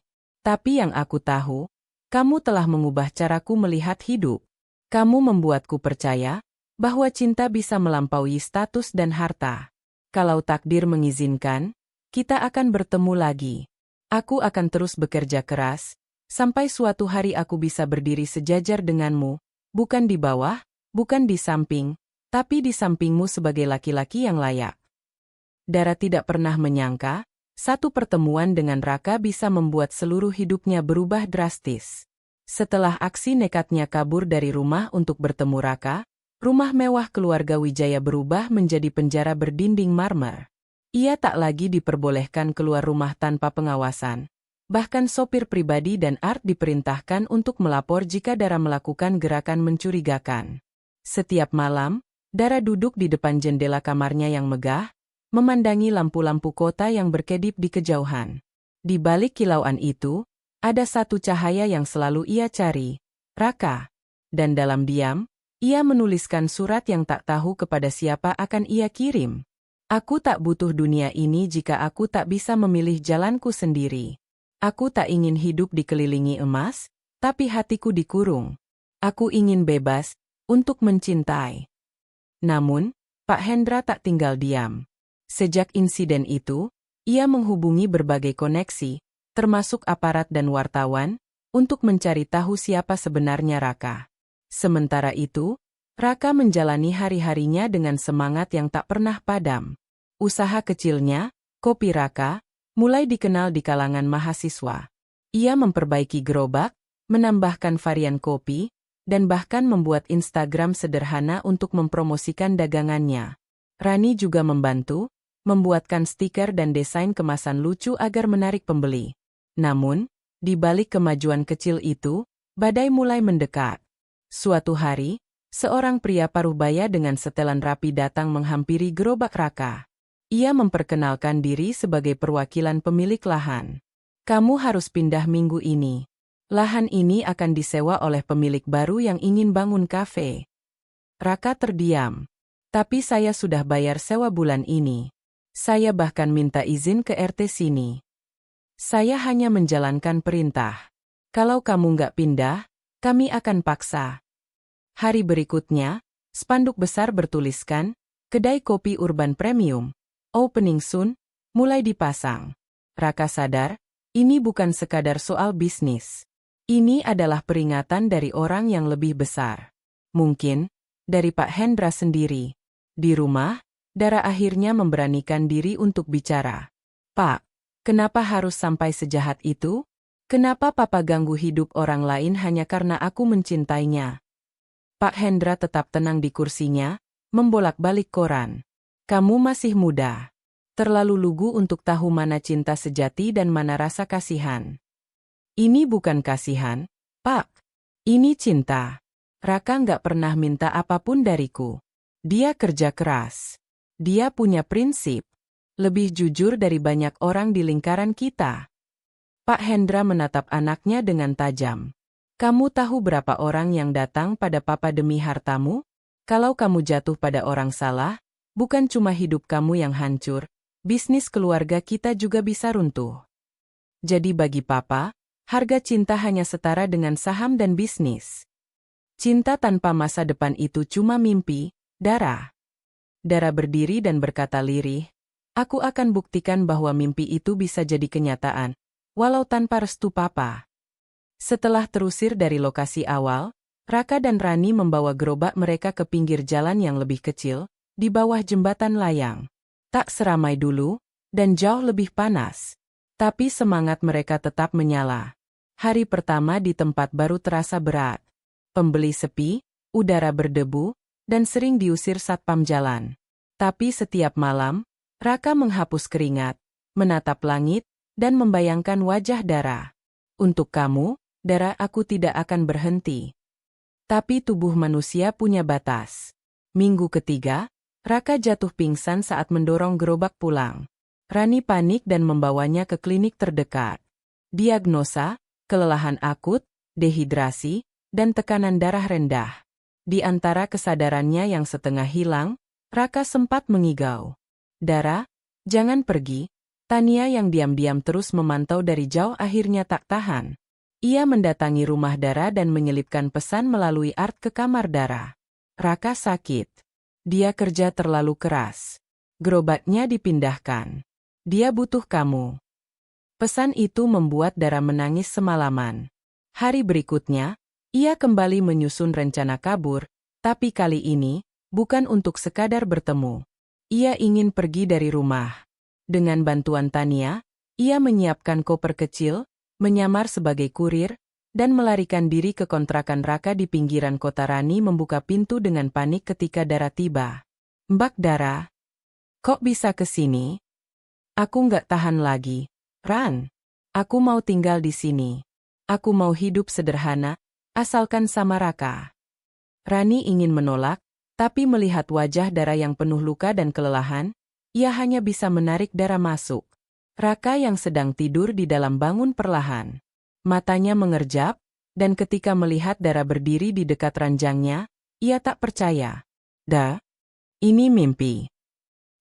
Tapi yang aku tahu, kamu telah mengubah caraku melihat hidup. Kamu membuatku percaya bahwa cinta bisa melampaui status dan harta. Kalau takdir mengizinkan, kita akan bertemu lagi. Aku akan terus bekerja keras, Sampai suatu hari aku bisa berdiri sejajar denganmu, bukan di bawah, bukan di samping, tapi di sampingmu sebagai laki-laki yang layak. Dara tidak pernah menyangka, satu pertemuan dengan Raka bisa membuat seluruh hidupnya berubah drastis. Setelah aksi nekatnya kabur dari rumah untuk bertemu Raka, rumah mewah keluarga Wijaya berubah menjadi penjara berdinding marmer. Ia tak lagi diperbolehkan keluar rumah tanpa pengawasan. Bahkan sopir pribadi dan Art diperintahkan untuk melapor jika Dara melakukan gerakan mencurigakan. Setiap malam, Dara duduk di depan jendela kamarnya yang megah, memandangi lampu-lampu kota yang berkedip di kejauhan. Di balik kilauan itu, ada satu cahaya yang selalu ia cari, Raka. Dan dalam diam, ia menuliskan surat yang tak tahu kepada siapa akan ia kirim. Aku tak butuh dunia ini jika aku tak bisa memilih jalanku sendiri. Aku tak ingin hidup dikelilingi emas, tapi hatiku dikurung. Aku ingin bebas untuk mencintai. Namun, Pak Hendra tak tinggal diam. Sejak insiden itu, ia menghubungi berbagai koneksi, termasuk aparat dan wartawan, untuk mencari tahu siapa sebenarnya Raka. Sementara itu, Raka menjalani hari-harinya dengan semangat yang tak pernah padam. Usaha kecilnya, Kopi Raka, mulai dikenal di kalangan mahasiswa. Ia memperbaiki gerobak, menambahkan varian kopi, dan bahkan membuat Instagram sederhana untuk mempromosikan dagangannya. Rani juga membantu, membuatkan stiker dan desain kemasan lucu agar menarik pembeli. Namun, di balik kemajuan kecil itu, badai mulai mendekat. Suatu hari, seorang pria parubaya dengan setelan rapi datang menghampiri gerobak Raka. Ia memperkenalkan diri sebagai perwakilan pemilik lahan. Kamu harus pindah minggu ini. Lahan ini akan disewa oleh pemilik baru yang ingin bangun kafe. Raka terdiam. Tapi saya sudah bayar sewa bulan ini. Saya bahkan minta izin ke RT sini. Saya hanya menjalankan perintah. Kalau kamu nggak pindah, kami akan paksa. Hari berikutnya, spanduk besar bertuliskan, Kedai Kopi Urban Premium, Opening Soon, mulai dipasang. Raka sadar, ini bukan sekadar soal bisnis. Ini adalah peringatan dari orang yang lebih besar. Mungkin, dari Pak Hendra sendiri. Di rumah, Dara akhirnya memberanikan diri untuk bicara. Pak, kenapa harus sampai sejahat itu? Kenapa Papa ganggu hidup orang lain hanya karena aku mencintainya? Pak Hendra tetap tenang di kursinya, membolak-balik koran. Kamu masih muda. Terlalu lugu untuk tahu mana cinta sejati dan mana rasa kasihan. Ini bukan kasihan, Pak. Ini cinta. Raka nggak pernah minta apapun dariku. Dia kerja keras. Dia punya prinsip. Lebih jujur dari banyak orang di lingkaran kita. Pak Hendra menatap anaknya dengan tajam. Kamu tahu berapa orang yang datang pada Papa demi hartamu? Kalau kamu jatuh pada orang salah, bukan cuma hidup kamu yang hancur, bisnis keluarga kita juga bisa runtuh. Jadi bagi Papa, harga cinta hanya setara dengan saham dan bisnis. Cinta tanpa masa depan itu cuma mimpi, Dara. Dara berdiri dan berkata lirih, aku akan buktikan bahwa mimpi itu bisa jadi kenyataan, walau tanpa restu Papa. Setelah terusir dari lokasi awal, Raka dan Rani membawa gerobak mereka ke pinggir jalan yang lebih kecil, di bawah jembatan layang. Tak seramai dulu, dan jauh lebih panas. Tapi semangat mereka tetap menyala. Hari pertama di tempat baru terasa berat. Pembeli sepi, udara berdebu, dan sering diusir satpam jalan. Tapi setiap malam, Raka menghapus keringat, menatap langit, dan membayangkan wajah Dara. Untuk kamu, Dara, aku tidak akan berhenti. Tapi tubuh manusia punya batas. Minggu ketiga, Raka jatuh pingsan saat mendorong gerobak pulang. Rani panik dan membawanya ke klinik terdekat. Diagnosa, kelelahan akut, dehidrasi, dan tekanan darah rendah. Di antara kesadarannya yang setengah hilang, Raka sempat mengigau. Dara, jangan pergi. Tania yang diam-diam terus memantau dari jauh akhirnya tak tahan. Ia mendatangi rumah Dara dan menyelipkan pesan melalui Art ke kamar Dara. Raka sakit. Dia kerja terlalu keras. Gerobaknya dipindahkan. Dia butuh kamu. Pesan itu membuat Dara menangis semalaman. Hari berikutnya, ia kembali menyusun rencana kabur, tapi kali ini, bukan untuk sekadar bertemu. Ia ingin pergi dari rumah. Dengan bantuan Tania, ia menyiapkan koper kecil, menyamar sebagai kurir, dan melarikan diri ke kontrakan Raka di pinggiran kota. Rani membuka pintu dengan panik ketika Dara tiba. "Mbak Dara, kok bisa ke sini? Aku nggak tahan lagi. Ran, aku mau tinggal di sini. Aku mau hidup sederhana, asalkan sama Raka." Rani ingin menolak, tapi melihat wajah Dara yang penuh luka dan kelelahan, ia hanya bisa menarik Dara masuk. Raka yang sedang tidur di dalam bangun perlahan. Matanya mengerjap, dan ketika melihat Dara berdiri di dekat ranjangnya, ia tak percaya. Ini mimpi."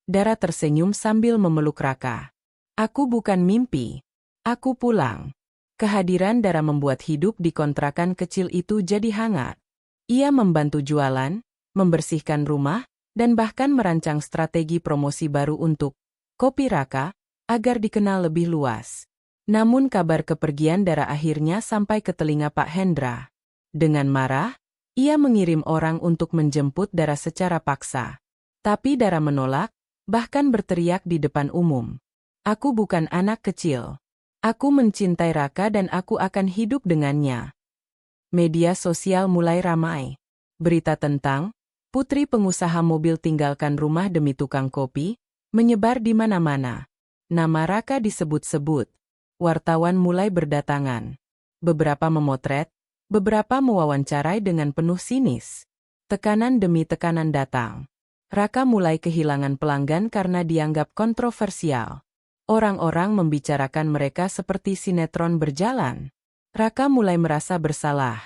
Dara tersenyum sambil memeluk Raka. "Aku bukan mimpi. Aku pulang." Kehadiran Dara membuat hidup di kontrakan kecil itu jadi hangat. Ia membantu jualan, membersihkan rumah, dan bahkan merancang strategi promosi baru untuk kopi Raka, agar dikenal lebih luas. Namun kabar kepergian Dara akhirnya sampai ke telinga Pak Hendra. Dengan marah, ia mengirim orang untuk menjemput Dara secara paksa. Tapi Dara menolak, bahkan berteriak di depan umum. "Aku bukan anak kecil. Aku mencintai Raka dan aku akan hidup dengannya." Media sosial mulai ramai. Berita tentang putri pengusaha mobil tinggalkan rumah demi tukang kopi menyebar di mana-mana. Nama Raka disebut-sebut. Wartawan mulai berdatangan. Beberapa memotret, beberapa mewawancarai dengan penuh sinis. Tekanan demi tekanan datang. Raka mulai kehilangan pelanggan karena dianggap kontroversial. Orang-orang membicarakan mereka seperti sinetron berjalan. Raka mulai merasa bersalah.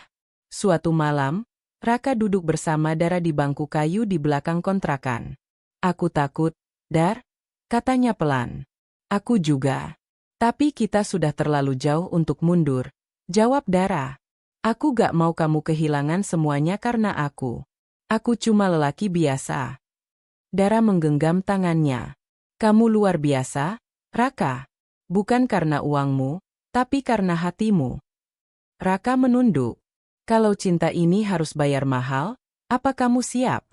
Suatu malam, Raka duduk bersama Dara di bangku kayu di belakang kontrakan. "Aku takut, Dar," katanya pelan. "Aku juga. Tapi kita sudah terlalu jauh untuk mundur," jawab Dara. "Aku gak mau kamu kehilangan semuanya karena aku. Aku cuma lelaki biasa." Dara menggenggam tangannya. "Kamu luar biasa, Raka. Bukan karena uangmu, tapi karena hatimu." Raka menunduk. "Kalau cinta ini harus bayar mahal, apa kamu siap?"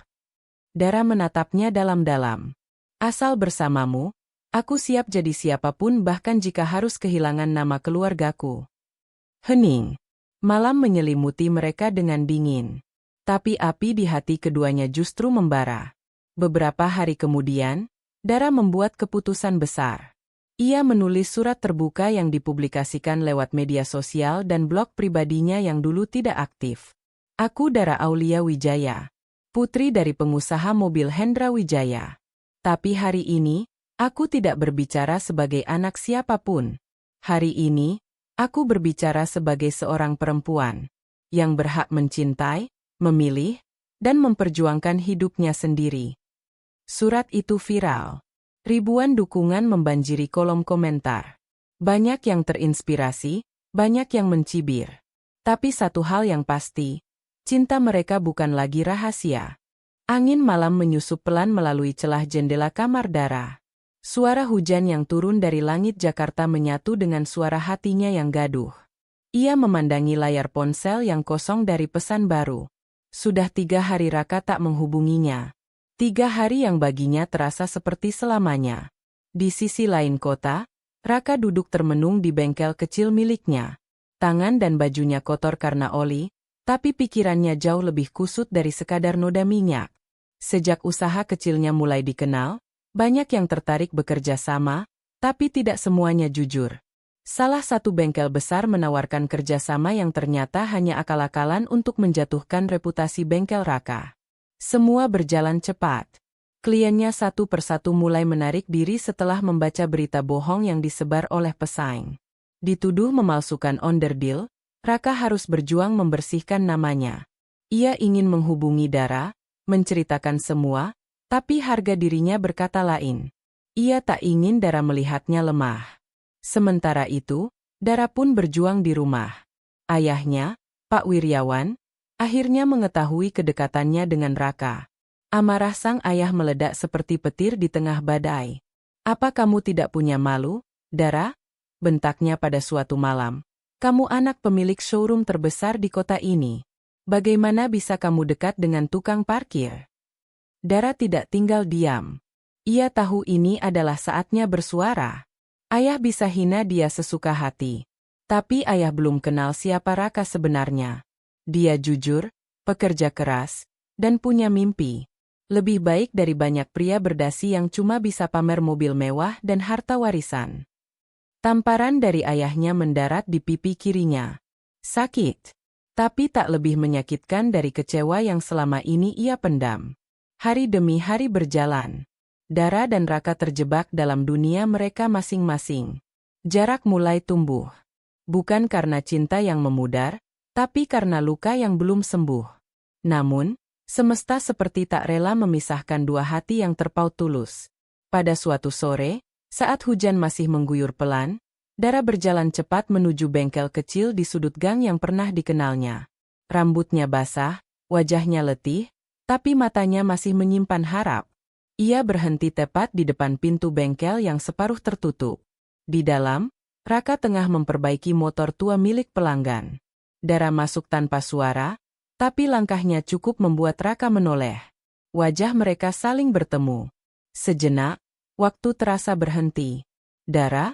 Dara menatapnya dalam-dalam. "Asal bersamamu, aku siap jadi siapapun bahkan jika harus kehilangan nama keluargaku." Hening. Malam menyelimuti mereka dengan dingin. Tapi api di hati keduanya justru membara. Beberapa hari kemudian, Dara membuat keputusan besar. Ia menulis surat terbuka yang dipublikasikan lewat media sosial dan blog pribadinya yang dulu tidak aktif. "Aku Dara Aulia Wijaya, putri dari pengusaha mobil Hendra Wijaya. Tapi hari ini, aku tidak berbicara sebagai anak siapapun. Hari ini, aku berbicara sebagai seorang perempuan yang berhak mencintai, memilih, dan memperjuangkan hidupnya sendiri." Surat itu viral. Ribuan dukungan membanjiri kolom komentar. Banyak yang terinspirasi, banyak yang mencibir. Tapi satu hal yang pasti, cinta mereka bukan lagi rahasia. Angin malam menyusup pelan melalui celah jendela kamar Dara. Suara hujan yang turun dari langit Jakarta menyatu dengan suara hatinya yang gaduh. Ia memandangi layar ponsel yang kosong dari pesan baru. Sudah 3 hari Raka tak menghubunginya. 3 hari yang baginya terasa seperti selamanya. Di sisi lain kota, Raka duduk termenung di bengkel kecil miliknya. Tangan dan bajunya kotor karena oli, tapi pikirannya jauh lebih kusut dari sekadar noda minyak. Sejak usaha kecilnya mulai dikenal, banyak yang tertarik bekerja sama, tapi tidak semuanya jujur. Salah satu bengkel besar menawarkan kerjasama yang ternyata hanya akal-akalan untuk menjatuhkan reputasi bengkel Raka. Semua berjalan cepat. Kliennya satu persatu mulai menarik diri setelah membaca berita bohong yang disebar oleh pesaing. Dituduh memalsukan onderdil, Raka harus berjuang membersihkan namanya. Ia ingin menghubungi Dara, menceritakan semua, tapi harga dirinya berkata lain. Ia tak ingin Dara melihatnya lemah. Sementara itu, Dara pun berjuang di rumah. Ayahnya, Pak Wiryawan, akhirnya mengetahui kedekatannya dengan Raka. Amarah sang ayah meledak seperti petir di tengah badai. "Apa kamu tidak punya malu, Dara?" bentaknya pada suatu malam. Kamu anak pemilik showroom terbesar di kota ini. Bagaimana bisa kamu dekat dengan tukang parkir? Dara tidak tinggal diam. Ia tahu ini adalah saatnya bersuara. Ayah bisa hina dia sesuka hati. Tapi ayah belum kenal siapa Raka sebenarnya. Dia jujur, pekerja keras, dan punya mimpi. Lebih baik dari banyak pria berdasi yang cuma bisa pamer mobil mewah dan harta warisan. Tamparan dari ayahnya mendarat di pipi kirinya. Sakit. Tapi tak lebih menyakitkan dari kecewa yang selama ini ia pendam. Hari demi hari berjalan. Dara dan Raka terjebak dalam dunia mereka masing-masing. Jarak mulai tumbuh. Bukan karena cinta yang memudar, tapi karena luka yang belum sembuh. Namun, semesta seperti tak rela memisahkan dua hati yang terpaut tulus. Pada suatu sore, saat hujan masih mengguyur pelan, Dara berjalan cepat menuju bengkel kecil di sudut gang yang pernah dikenalnya. Rambutnya basah, wajahnya letih, tapi matanya masih menyimpan harap. Ia berhenti tepat di depan pintu bengkel yang separuh tertutup. Di dalam, Raka tengah memperbaiki motor tua milik pelanggan. Dara masuk tanpa suara, tapi langkahnya cukup membuat Raka menoleh. Wajah mereka saling bertemu. Sejenak, waktu terasa berhenti. Dara?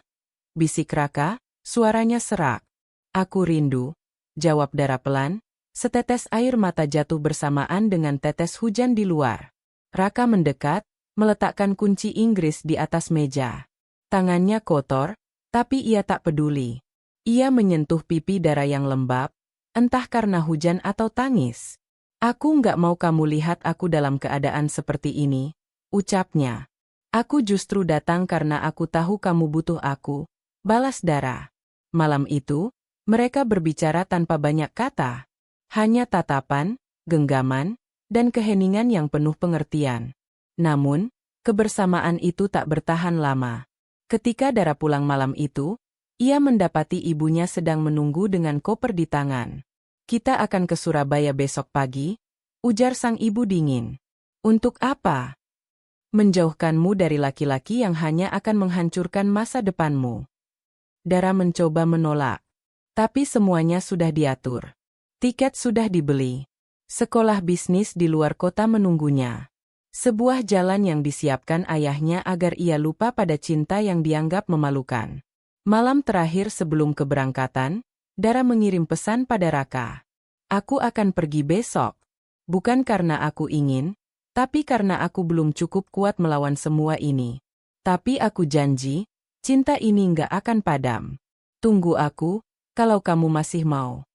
Bisik Raka, suaranya serak. Aku rindu, jawab Dara pelan. Setetes air mata jatuh bersamaan dengan tetes hujan di luar. Raka mendekat, meletakkan kunci Inggris di atas meja. Tangannya kotor, tapi ia tak peduli. Ia menyentuh pipi Dara yang lembab, entah karena hujan atau tangis. Aku nggak mau kamu lihat aku dalam keadaan seperti ini, ucapnya. Aku justru datang karena aku tahu kamu butuh aku, balas Dara. Malam itu, mereka berbicara tanpa banyak kata. Hanya tatapan, genggaman, dan keheningan yang penuh pengertian. Namun, kebersamaan itu tak bertahan lama. Ketika Dara pulang malam itu, ia mendapati ibunya sedang menunggu dengan koper di tangan. Kita akan ke Surabaya besok pagi, ujar sang ibu dingin. Untuk apa? Menjauhkanmu dari laki-laki yang hanya akan menghancurkan masa depanmu. Dara mencoba menolak. Tapi semuanya sudah diatur. Tiket sudah dibeli. Sekolah bisnis di luar kota menunggunya. Sebuah jalan yang disiapkan ayahnya agar ia lupa pada cinta yang dianggap memalukan. Malam terakhir sebelum keberangkatan, Dara mengirim pesan pada Raka. Aku akan pergi besok. Bukan karena aku ingin, tapi karena aku belum cukup kuat melawan semua ini. Tapi aku janji, cinta ini nggak akan padam. Tunggu aku, kalau kamu masih mau.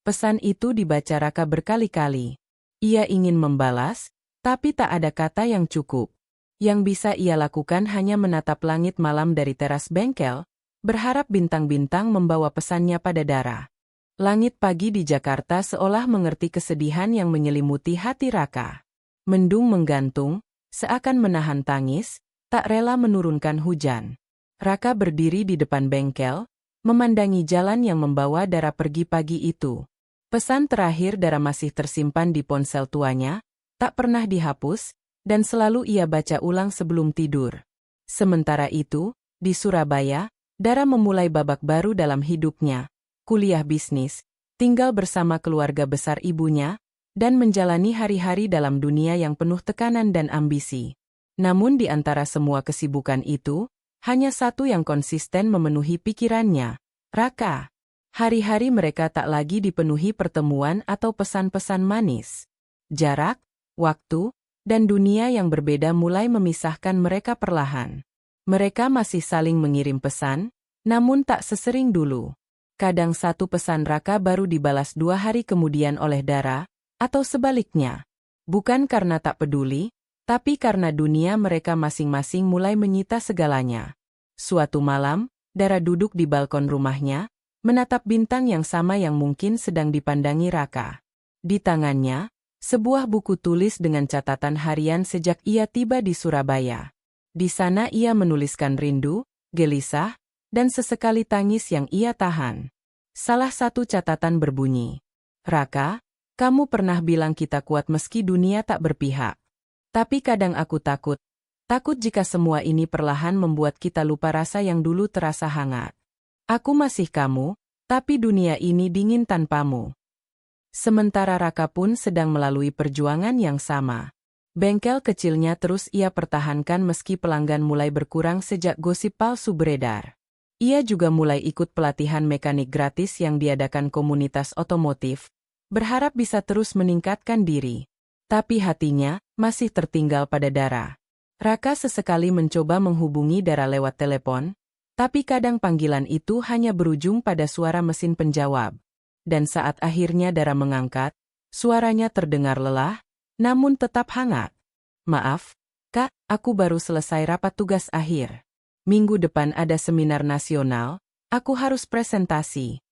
Pesan itu dibaca Raka berkali-kali. Ia ingin membalas, tapi tak ada kata yang cukup. Yang bisa ia lakukan hanya menatap langit malam dari teras bengkel, berharap bintang-bintang membawa pesannya pada Dara. Langit pagi di Jakarta seolah mengerti kesedihan yang menyelimuti hati Raka. Mendung menggantung, seakan menahan tangis, tak rela menurunkan hujan. Raka berdiri di depan bengkel, memandangi jalan yang membawa Dara pergi pagi itu. Pesan terakhir Dara masih tersimpan di ponsel tuanya, tak pernah dihapus, dan selalu ia baca ulang sebelum tidur. Sementara itu, di Surabaya, Dara memulai babak baru dalam hidupnya, kuliah bisnis, tinggal bersama keluarga besar ibunya, dan menjalani hari-hari dalam dunia yang penuh tekanan dan ambisi. Namun di antara semua kesibukan itu, hanya satu yang konsisten memenuhi pikirannya, Raka. Hari-hari mereka tak lagi dipenuhi pertemuan atau pesan-pesan manis. Jarak, waktu, dan dunia yang berbeda mulai memisahkan mereka perlahan. Mereka masih saling mengirim pesan, namun tak sesering dulu. Kadang satu pesan Raka baru dibalas 2 hari kemudian oleh Dara, atau sebaliknya. Bukan karena tak peduli, tapi karena dunia mereka masing-masing mulai menyita segalanya. Suatu malam, Dara duduk di balkon rumahnya, menatap bintang yang sama yang mungkin sedang dipandangi Raka. Di tangannya, sebuah buku tulis dengan catatan harian sejak ia tiba di Surabaya. Di sana ia menuliskan rindu, gelisah, dan sesekali tangis yang ia tahan. Salah satu catatan berbunyi, Raka, kamu pernah bilang kita kuat meski dunia tak berpihak. Tapi kadang aku takut jika semua ini perlahan membuat kita lupa rasa yang dulu terasa hangat. Aku masih kamu, Tapi dunia ini dingin tanpamu. Sementara Raka pun sedang melalui perjuangan yang sama. Bengkel kecilnya terus ia pertahankan meski pelanggan mulai berkurang sejak gosip palsu beredar. Ia juga mulai ikut pelatihan mekanik gratis yang diadakan komunitas otomotif, berharap bisa terus meningkatkan diri. Tapi hatinya masih tertinggal pada Dara. Raka sesekali mencoba menghubungi Dara lewat telepon, tapi kadang panggilan itu hanya berujung pada suara mesin penjawab. Dan saat akhirnya Dara mengangkat, suaranya terdengar lelah, namun tetap hangat. "Maaf, Kak, aku baru selesai rapat tugas akhir. Minggu depan ada seminar nasional, aku harus presentasi."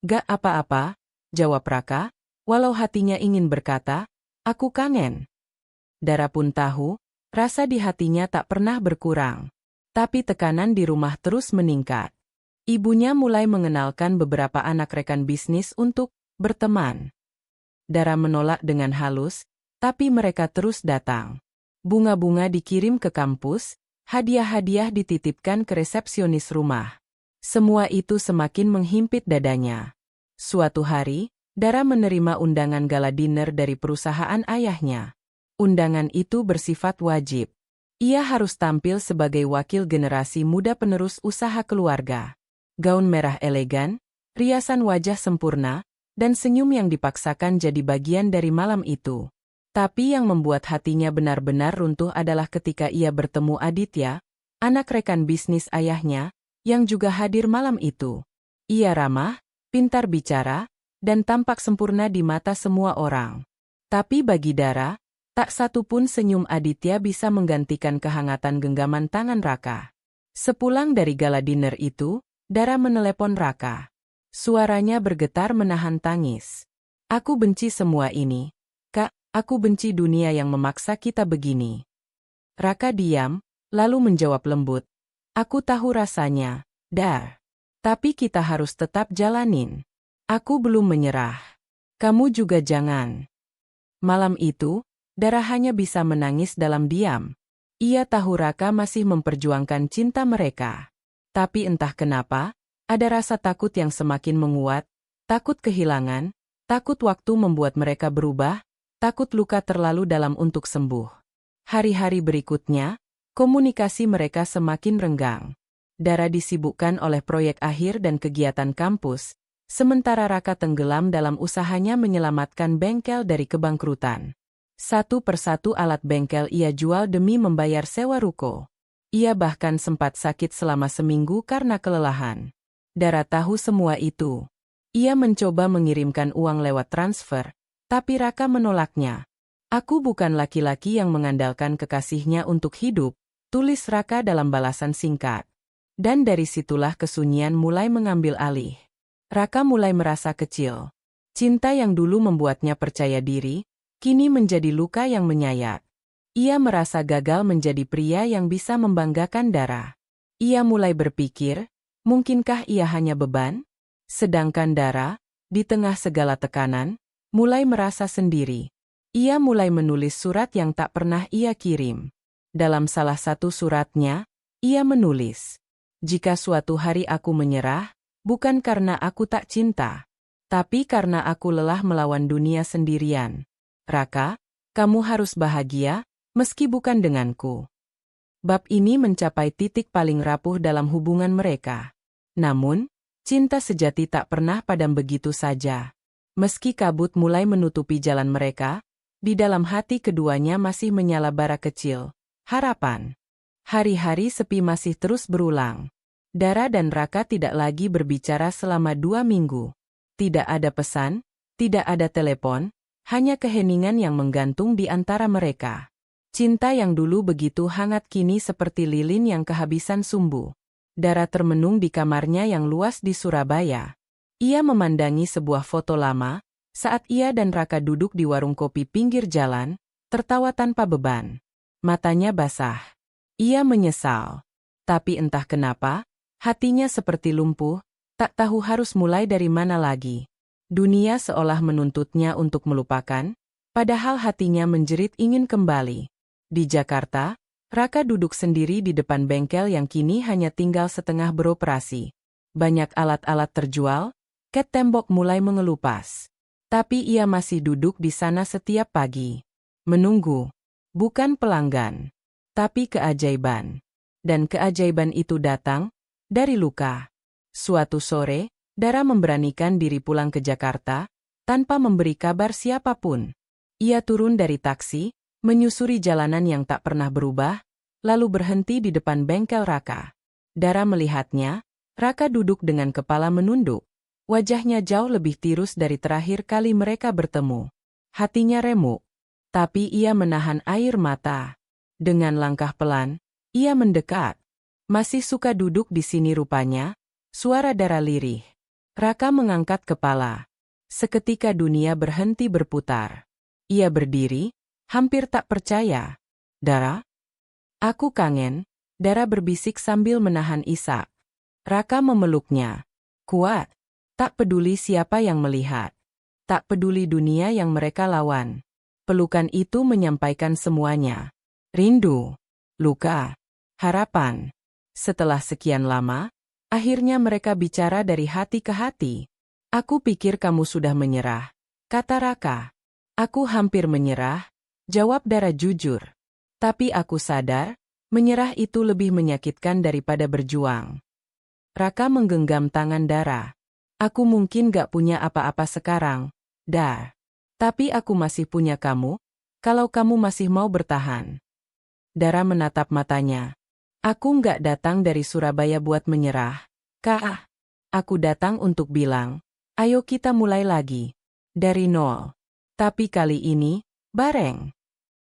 "Gak apa-apa," jawab Raka, walau hatinya ingin berkata, "Aku kangen." Dara pun tahu, rasa di hatinya tak pernah berkurang. Tapi tekanan di rumah terus meningkat. Ibunya mulai mengenalkan beberapa anak rekan bisnis untuk berteman. Dara menolak dengan halus, tapi mereka terus datang. Bunga-bunga dikirim ke kampus, hadiah-hadiah dititipkan ke resepsionis rumah. Semua itu semakin menghimpit dadanya. Suatu hari, Dara menerima undangan gala dinner dari perusahaan ayahnya. Undangan itu bersifat wajib. Ia harus tampil sebagai wakil generasi muda penerus usaha keluarga. Gaun merah elegan, riasan wajah sempurna, dan senyum yang dipaksakan jadi bagian dari malam itu. Tapi yang membuat hatinya benar-benar runtuh adalah ketika ia bertemu Aditya, anak rekan bisnis ayahnya, yang juga hadir malam itu. Ia ramah, pintar bicara, dan tampak sempurna di mata semua orang. Tapi bagi Dara, tak satu pun senyum Aditya bisa menggantikan kehangatan genggaman tangan Raka. Sepulang dari gala dinner itu, Dara menelepon Raka. Suaranya bergetar menahan tangis. "Aku benci semua ini. Kak, aku benci dunia yang memaksa kita begini." Raka diam, lalu menjawab lembut. "Aku tahu rasanya, Dar. Tapi kita harus tetap jalanin. Aku belum menyerah. Kamu juga jangan." Malam itu, Dara hanya bisa menangis dalam diam. Ia tahu Raka masih memperjuangkan cinta mereka. Tapi entah kenapa, ada rasa takut yang semakin menguat, takut kehilangan, takut waktu membuat mereka berubah, takut luka terlalu dalam untuk sembuh. Hari-hari berikutnya, komunikasi mereka semakin renggang. Dara disibukkan oleh proyek akhir dan kegiatan kampus, sementara Raka tenggelam dalam usahanya menyelamatkan bengkel dari kebangkrutan. Satu persatu alat bengkel ia jual demi membayar sewa ruko. Ia bahkan sempat sakit selama seminggu karena kelelahan. Dara tahu semua itu. Ia mencoba mengirimkan uang lewat transfer, tapi Raka menolaknya. "Aku bukan laki-laki yang mengandalkan kekasihnya untuk hidup," tulis Raka dalam balasan singkat. Dan dari situlah kesunyian mulai mengambil alih. Raka mulai merasa kecil. Cinta yang dulu membuatnya percaya diri, kini menjadi luka yang menyayat. Ia merasa gagal menjadi pria yang bisa membanggakan Dara. Ia mulai berpikir, mungkinkah ia hanya beban? Sedangkan Dara, di tengah segala tekanan, mulai merasa sendiri. Ia mulai menulis surat yang tak pernah ia kirim. Dalam salah satu suratnya, ia menulis, "Jika suatu hari aku menyerah, bukan karena aku tak cinta, tapi karena aku lelah melawan dunia sendirian. Raka, kamu harus bahagia, meski bukan denganku." Bab ini mencapai titik paling rapuh dalam hubungan mereka. Namun, cinta sejati tak pernah padam begitu saja. Meski kabut mulai menutupi jalan mereka, di dalam hati keduanya masih menyala bara kecil, harapan. Hari-hari sepi masih terus berulang. Dara dan Raka tidak lagi berbicara selama 2 minggu. Tidak ada pesan, tidak ada telepon, hanya keheningan yang menggantung di antara mereka. Cinta yang dulu begitu hangat kini seperti lilin yang kehabisan sumbu. Dara termenung di kamarnya yang luas di Surabaya. Ia memandangi sebuah foto lama, saat ia dan Raka duduk di warung kopi pinggir jalan, tertawa tanpa beban. Matanya basah. Ia menyesal. Tapi entah kenapa, hatinya seperti lumpuh, tak tahu harus mulai dari mana lagi. Dunia seolah menuntutnya untuk melupakan, padahal hatinya menjerit ingin kembali. Di Jakarta, Raka duduk sendiri di depan bengkel yang kini hanya tinggal setengah beroperasi. Banyak alat-alat terjual, Cat tembok mulai mengelupas. Tapi ia masih duduk di sana setiap pagi. Menunggu. Bukan pelanggan. Tapi keajaiban. Dan keajaiban itu datang dari Luka. Suatu sore, Dara memberanikan diri pulang ke Jakarta, tanpa memberi kabar siapapun. Ia turun dari taksi, menyusuri jalanan yang tak pernah berubah, lalu berhenti di depan bengkel Raka. Dara melihatnya, Raka duduk dengan kepala menunduk. Wajahnya jauh lebih tirus dari terakhir kali mereka bertemu. Hatinya remuk, tapi ia menahan air mata. Dengan langkah pelan, ia mendekat. Masih suka duduk di sini rupanya, suara Dara lirih. Raka mengangkat kepala. Seketika dunia berhenti berputar. Ia berdiri, hampir tak percaya. Dara? Aku kangen, Dara berbisik sambil menahan isak. Raka memeluknya. Kuat. Tak peduli siapa yang melihat. Tak peduli dunia yang mereka lawan. Pelukan itu menyampaikan semuanya. Rindu. Luka. Harapan. Setelah sekian lama, akhirnya mereka bicara dari hati ke hati. Aku pikir kamu sudah menyerah, kata Raka. Aku hampir menyerah, jawab Dara jujur. Tapi aku sadar, menyerah itu lebih menyakitkan daripada berjuang. Raka menggenggam tangan Dara. Aku mungkin gak punya apa-apa sekarang, Dar. Tapi aku masih punya kamu, kalau kamu masih mau bertahan. Dara menatap matanya. Aku gak datang dari Surabaya buat menyerah, Kak. Aku datang untuk bilang, ayo kita mulai lagi. Dari nol. Tapi kali ini, bareng.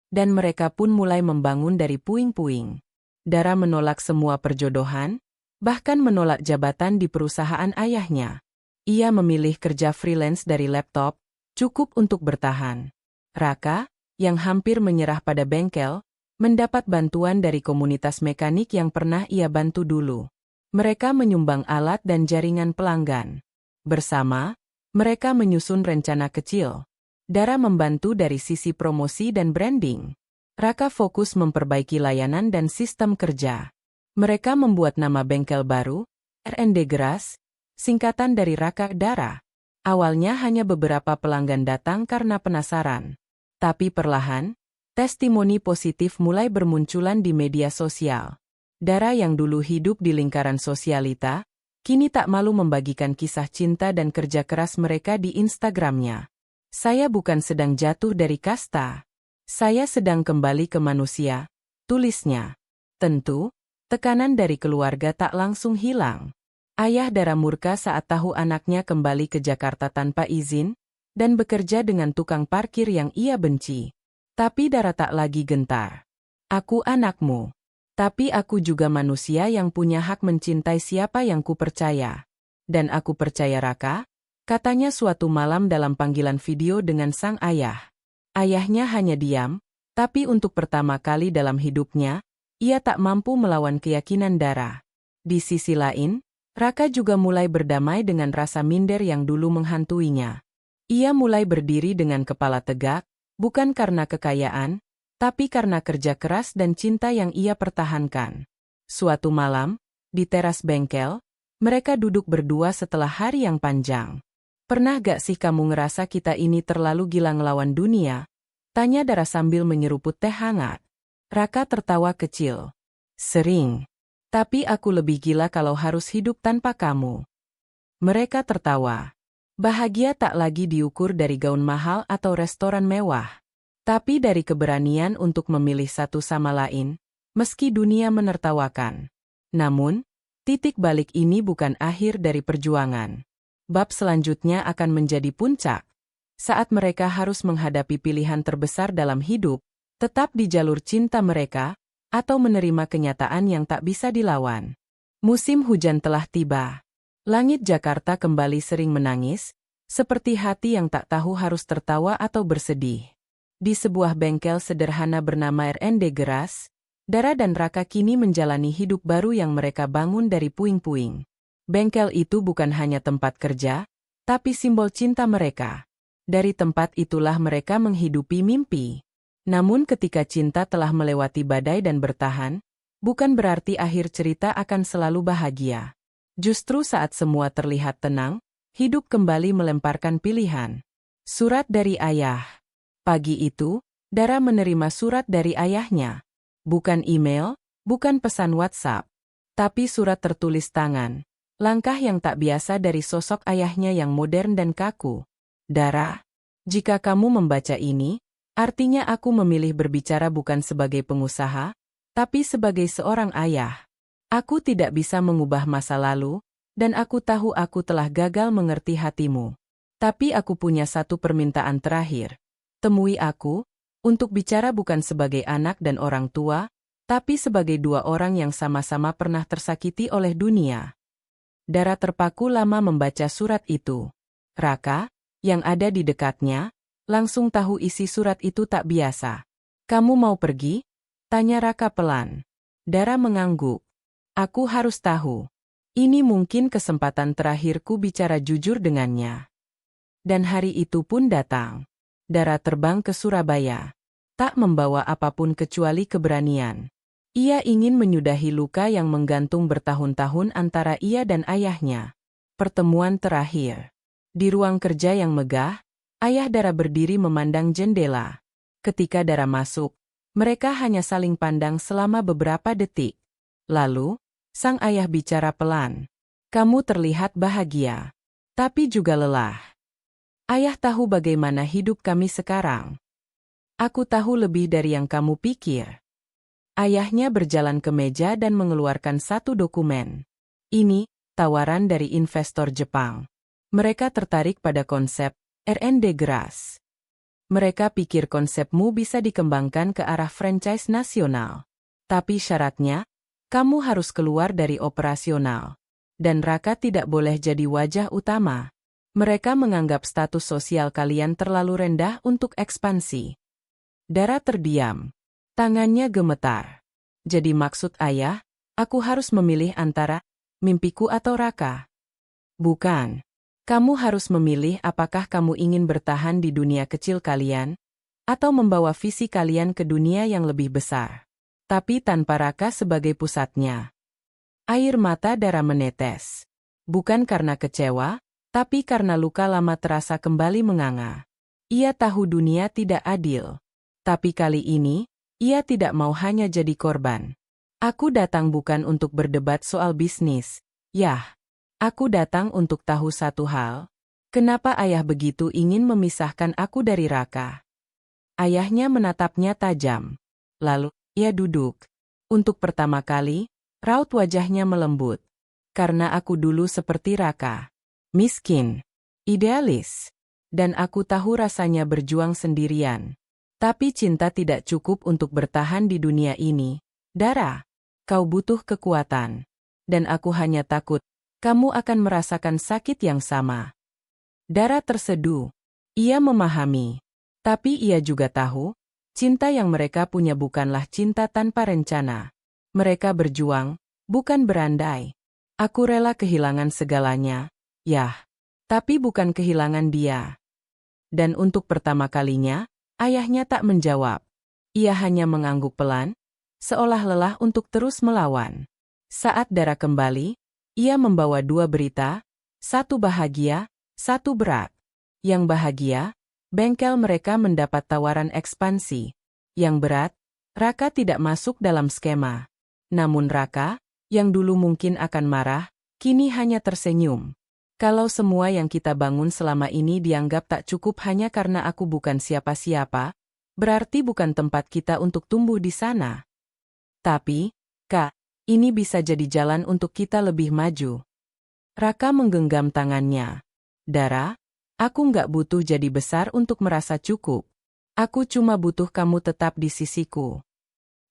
Dan mereka pun mulai membangun dari puing-puing. Dara menolak semua perjodohan, bahkan menolak jabatan di perusahaan ayahnya. Ia memilih kerja freelance dari laptop, cukup untuk bertahan. Raka, yang hampir menyerah pada bengkel, mendapat bantuan dari komunitas mekanik yang pernah ia bantu dulu. Mereka menyumbang alat dan jaringan pelanggan. Bersama, mereka menyusun rencana kecil. Dara membantu dari sisi promosi dan branding. Raka fokus memperbaiki layanan dan sistem kerja. Mereka membuat nama bengkel baru, R&D Geras, singkatan dari Raka Dara. Awalnya hanya beberapa pelanggan datang karena penasaran. Tapi perlahan, testimoni positif mulai bermunculan di media sosial. Dara yang dulu hidup di lingkaran sosialita, kini tak malu membagikan kisah cinta dan kerja keras mereka di Instagramnya. Saya bukan sedang jatuh dari kasta. Saya sedang kembali ke manusia, tulisnya. Tentu, tekanan dari keluarga tak langsung hilang. Ayah Dara murka saat tahu anaknya kembali ke Jakarta tanpa izin, dan bekerja dengan tukang parkir yang ia benci. Tapi Dara tak lagi gentar. Aku anakmu. Tapi aku juga manusia yang punya hak mencintai siapa yang kupercaya. Dan aku percaya Raka, katanya suatu malam dalam panggilan video dengan sang ayah. Ayahnya hanya diam, tapi untuk pertama kali dalam hidupnya, ia tak mampu melawan keyakinan Dara. Di sisi lain, Raka juga mulai berdamai dengan rasa minder yang dulu menghantuinya. Ia mulai berdiri dengan kepala tegak, bukan karena kekayaan, tapi karena kerja keras dan cinta yang ia pertahankan. Suatu malam, di teras bengkel, mereka duduk berdua setelah hari yang panjang. Pernah gak sih kamu ngerasa kita ini terlalu gila ngelawan dunia? Tanya Dara sambil menyeruput teh hangat. Raka tertawa kecil. Sering. Tapi aku lebih gila kalau harus hidup tanpa kamu. Mereka tertawa. Bahagia tak lagi diukur dari gaun mahal atau restoran mewah. Tapi dari keberanian untuk memilih satu sama lain, meski dunia menertawakan. Namun, titik balik ini bukan akhir dari perjuangan. Bab selanjutnya akan menjadi puncak. Saat mereka harus menghadapi pilihan terbesar dalam hidup, tetap di jalur cinta mereka, atau menerima kenyataan yang tak bisa dilawan. Musim hujan telah tiba. Langit Jakarta kembali sering menangis, seperti hati yang tak tahu harus tertawa atau bersedih. Di sebuah bengkel sederhana bernama R&D Geras, Dara dan Raka kini menjalani hidup baru yang mereka bangun dari puing-puing. Bengkel itu bukan hanya tempat kerja, tapi simbol cinta mereka. Dari tempat itulah mereka menghidupi mimpi. Namun ketika cinta telah melewati badai dan bertahan, bukan berarti akhir cerita akan selalu bahagia. Justru saat semua terlihat tenang, Hidup kembali melemparkan pilihan. Surat dari ayah. Pagi itu, Dara menerima surat dari ayahnya. Bukan email, bukan pesan WhatsApp, tapi surat tertulis tangan. Langkah yang tak biasa dari sosok ayahnya yang modern dan kaku. Dara, jika kamu membaca ini, artinya aku memilih berbicara bukan sebagai pengusaha, tapi sebagai seorang ayah. Aku tidak bisa mengubah masa lalu, dan aku tahu aku telah gagal mengerti hatimu. Tapi aku punya satu permintaan terakhir. Temui aku, untuk bicara bukan sebagai anak dan orang tua, tapi sebagai dua orang yang sama-sama pernah tersakiti oleh dunia. Dara terpaku lama membaca surat itu. Raka, yang ada di dekatnya, langsung tahu isi surat itu tak biasa. Kamu mau pergi? Tanya Raka pelan. Dara mengangguk. Aku harus tahu. Ini mungkin kesempatan terakhirku bicara jujur dengannya. Dan hari itu pun datang. Dara terbang ke Surabaya. Tak membawa apapun kecuali keberanian. Ia ingin menyudahi luka yang menggantung bertahun-tahun antara ia dan ayahnya. Pertemuan terakhir. Di ruang kerja yang megah, ayah Dara berdiri memandang jendela. Ketika Dara masuk, mereka hanya saling pandang selama beberapa detik. Lalu, sang ayah bicara pelan. Kamu terlihat bahagia, tapi juga lelah. Ayah tahu bagaimana hidup kami sekarang. Aku tahu lebih dari yang kamu pikir. Ayahnya berjalan ke meja dan mengeluarkan satu dokumen. Ini, tawaran dari investor Jepang. Mereka tertarik pada konsep R&D Grass. Mereka pikir konsepmu bisa dikembangkan ke arah franchise nasional. Tapi syaratnya, kamu harus keluar dari operasional. Dan Raka tidak boleh jadi wajah utama. Mereka menganggap status sosial kalian terlalu rendah untuk ekspansi. Dara terdiam. Tangannya gemetar. Jadi maksud ayah, aku harus memilih antara mimpiku atau Raka? Bukan. Kamu harus memilih apakah kamu ingin bertahan di dunia kecil kalian, atau membawa visi kalian ke dunia yang lebih besar. Tapi tanpa Raka sebagai pusatnya. Air mata Dara menetes. Bukan karena kecewa, tapi karena luka lama terasa kembali menganga. Ia tahu dunia tidak adil. Tapi kali ini, ia tidak mau hanya jadi korban. Aku datang bukan untuk berdebat soal bisnis. Yah, aku datang untuk tahu satu hal. Kenapa ayah begitu ingin memisahkan aku dari Raka? Ayahnya menatapnya tajam. Lalu, ia duduk. Untuk pertama kali, raut wajahnya melembut. Karena aku dulu seperti Raka. Miskin. Idealis. Dan aku tahu rasanya berjuang sendirian. Tapi cinta tidak cukup untuk bertahan di dunia ini. Dara, kau butuh kekuatan. Dan aku hanya takut, kamu akan merasakan sakit yang sama. Dara terseduh. Ia memahami. Tapi ia juga tahu, cinta yang mereka punya bukanlah cinta tanpa rencana. Mereka berjuang, bukan berandai. Aku rela kehilangan segalanya, yah, tapi bukan kehilangan dia. Dan untuk pertama kalinya, ayahnya tak menjawab. Ia hanya mengangguk pelan, seolah lelah untuk terus melawan. Saat Dara kembali, ia membawa dua berita, satu bahagia, satu berat. Yang bahagia, bengkel mereka mendapat tawaran ekspansi. Yang berat, Raka tidak masuk dalam skema. Namun Raka, yang dulu mungkin akan marah, kini hanya tersenyum. Kalau semua yang kita bangun selama ini dianggap tak cukup hanya karena aku bukan siapa-siapa, berarti bukan tempat kita untuk tumbuh di sana. Tapi, Kak, ini bisa jadi jalan untuk kita lebih maju. Raka menggenggam tangannya. Dara, aku nggak butuh jadi besar untuk merasa cukup. Aku cuma butuh kamu tetap di sisiku.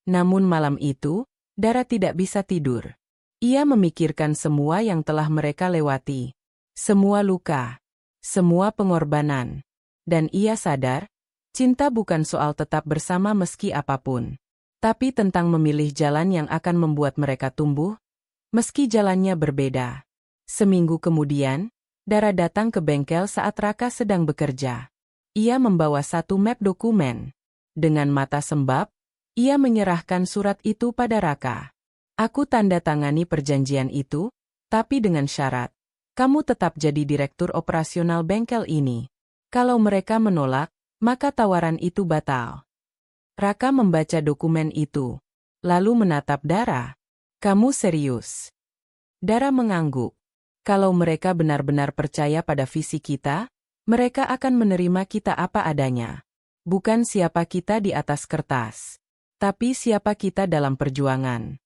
Namun malam itu, Dara tidak bisa tidur. Ia memikirkan semua yang telah mereka lewati. Semua luka. Semua pengorbanan. Dan ia sadar, cinta bukan soal tetap bersama meski apapun. Tapi tentang memilih jalan yang akan membuat mereka tumbuh, meski jalannya berbeda. Seminggu kemudian, Dara datang ke bengkel saat Raka sedang bekerja. Ia membawa satu map dokumen. Dengan mata sembab, ia menyerahkan surat itu pada Raka. Aku tanda tangani perjanjian itu, tapi dengan syarat. kamu tetap jadi direktur operasional bengkel ini. Kalau mereka menolak, maka tawaran itu batal. Raka membaca dokumen itu, lalu menatap Dara. Kamu serius? Dara mengangguk. Kalau mereka benar-benar percaya pada visi kita, mereka akan menerima kita apa adanya. Bukan siapa kita di atas kertas, tapi siapa kita dalam perjuangan.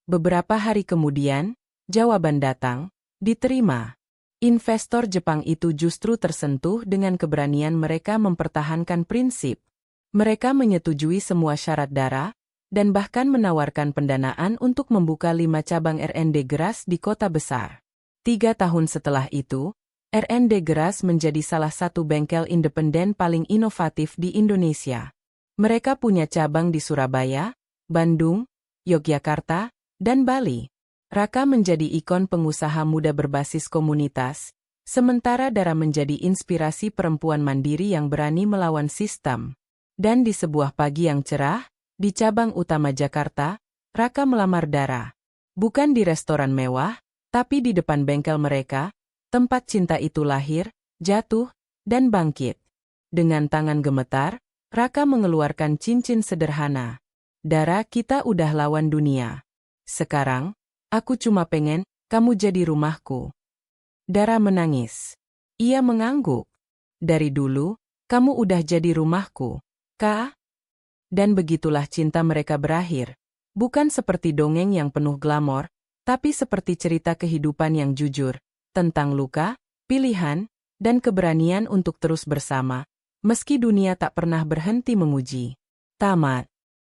Beberapa hari kemudian, jawaban datang, diterima. Investor Jepang itu justru tersentuh dengan keberanian mereka mempertahankan prinsip. Mereka menyetujui semua syarat Dara, dan bahkan menawarkan pendanaan untuk membuka 5 cabang R&D Geras di kota besar. 3 tahun setelah itu, R&D Geras menjadi salah satu bengkel independen paling inovatif di Indonesia. Mereka punya cabang di Surabaya, Bandung, Yogyakarta, dan Bali. Raka menjadi ikon pengusaha muda berbasis komunitas, sementara Dara menjadi inspirasi perempuan mandiri yang berani melawan sistem. Dan di sebuah pagi yang cerah, di cabang utama Jakarta, Raka melamar Dara. Bukan di restoran mewah, tapi di depan bengkel mereka, tempat cinta itu lahir, jatuh, dan bangkit. Dengan tangan gemetar, Raka mengeluarkan cincin sederhana. Dara, kita udah lawan dunia. Sekarang, aku cuma pengen kamu jadi rumahku. Dara menangis. Ia mengangguk. Dari dulu, kamu udah jadi rumahku, Kak. Dan begitulah cinta mereka berakhir. Bukan seperti dongeng yang penuh glamor, tapi seperti cerita kehidupan yang jujur, tentang luka, pilihan, dan keberanian untuk terus bersama, meski dunia tak pernah berhenti memuji. Tamat.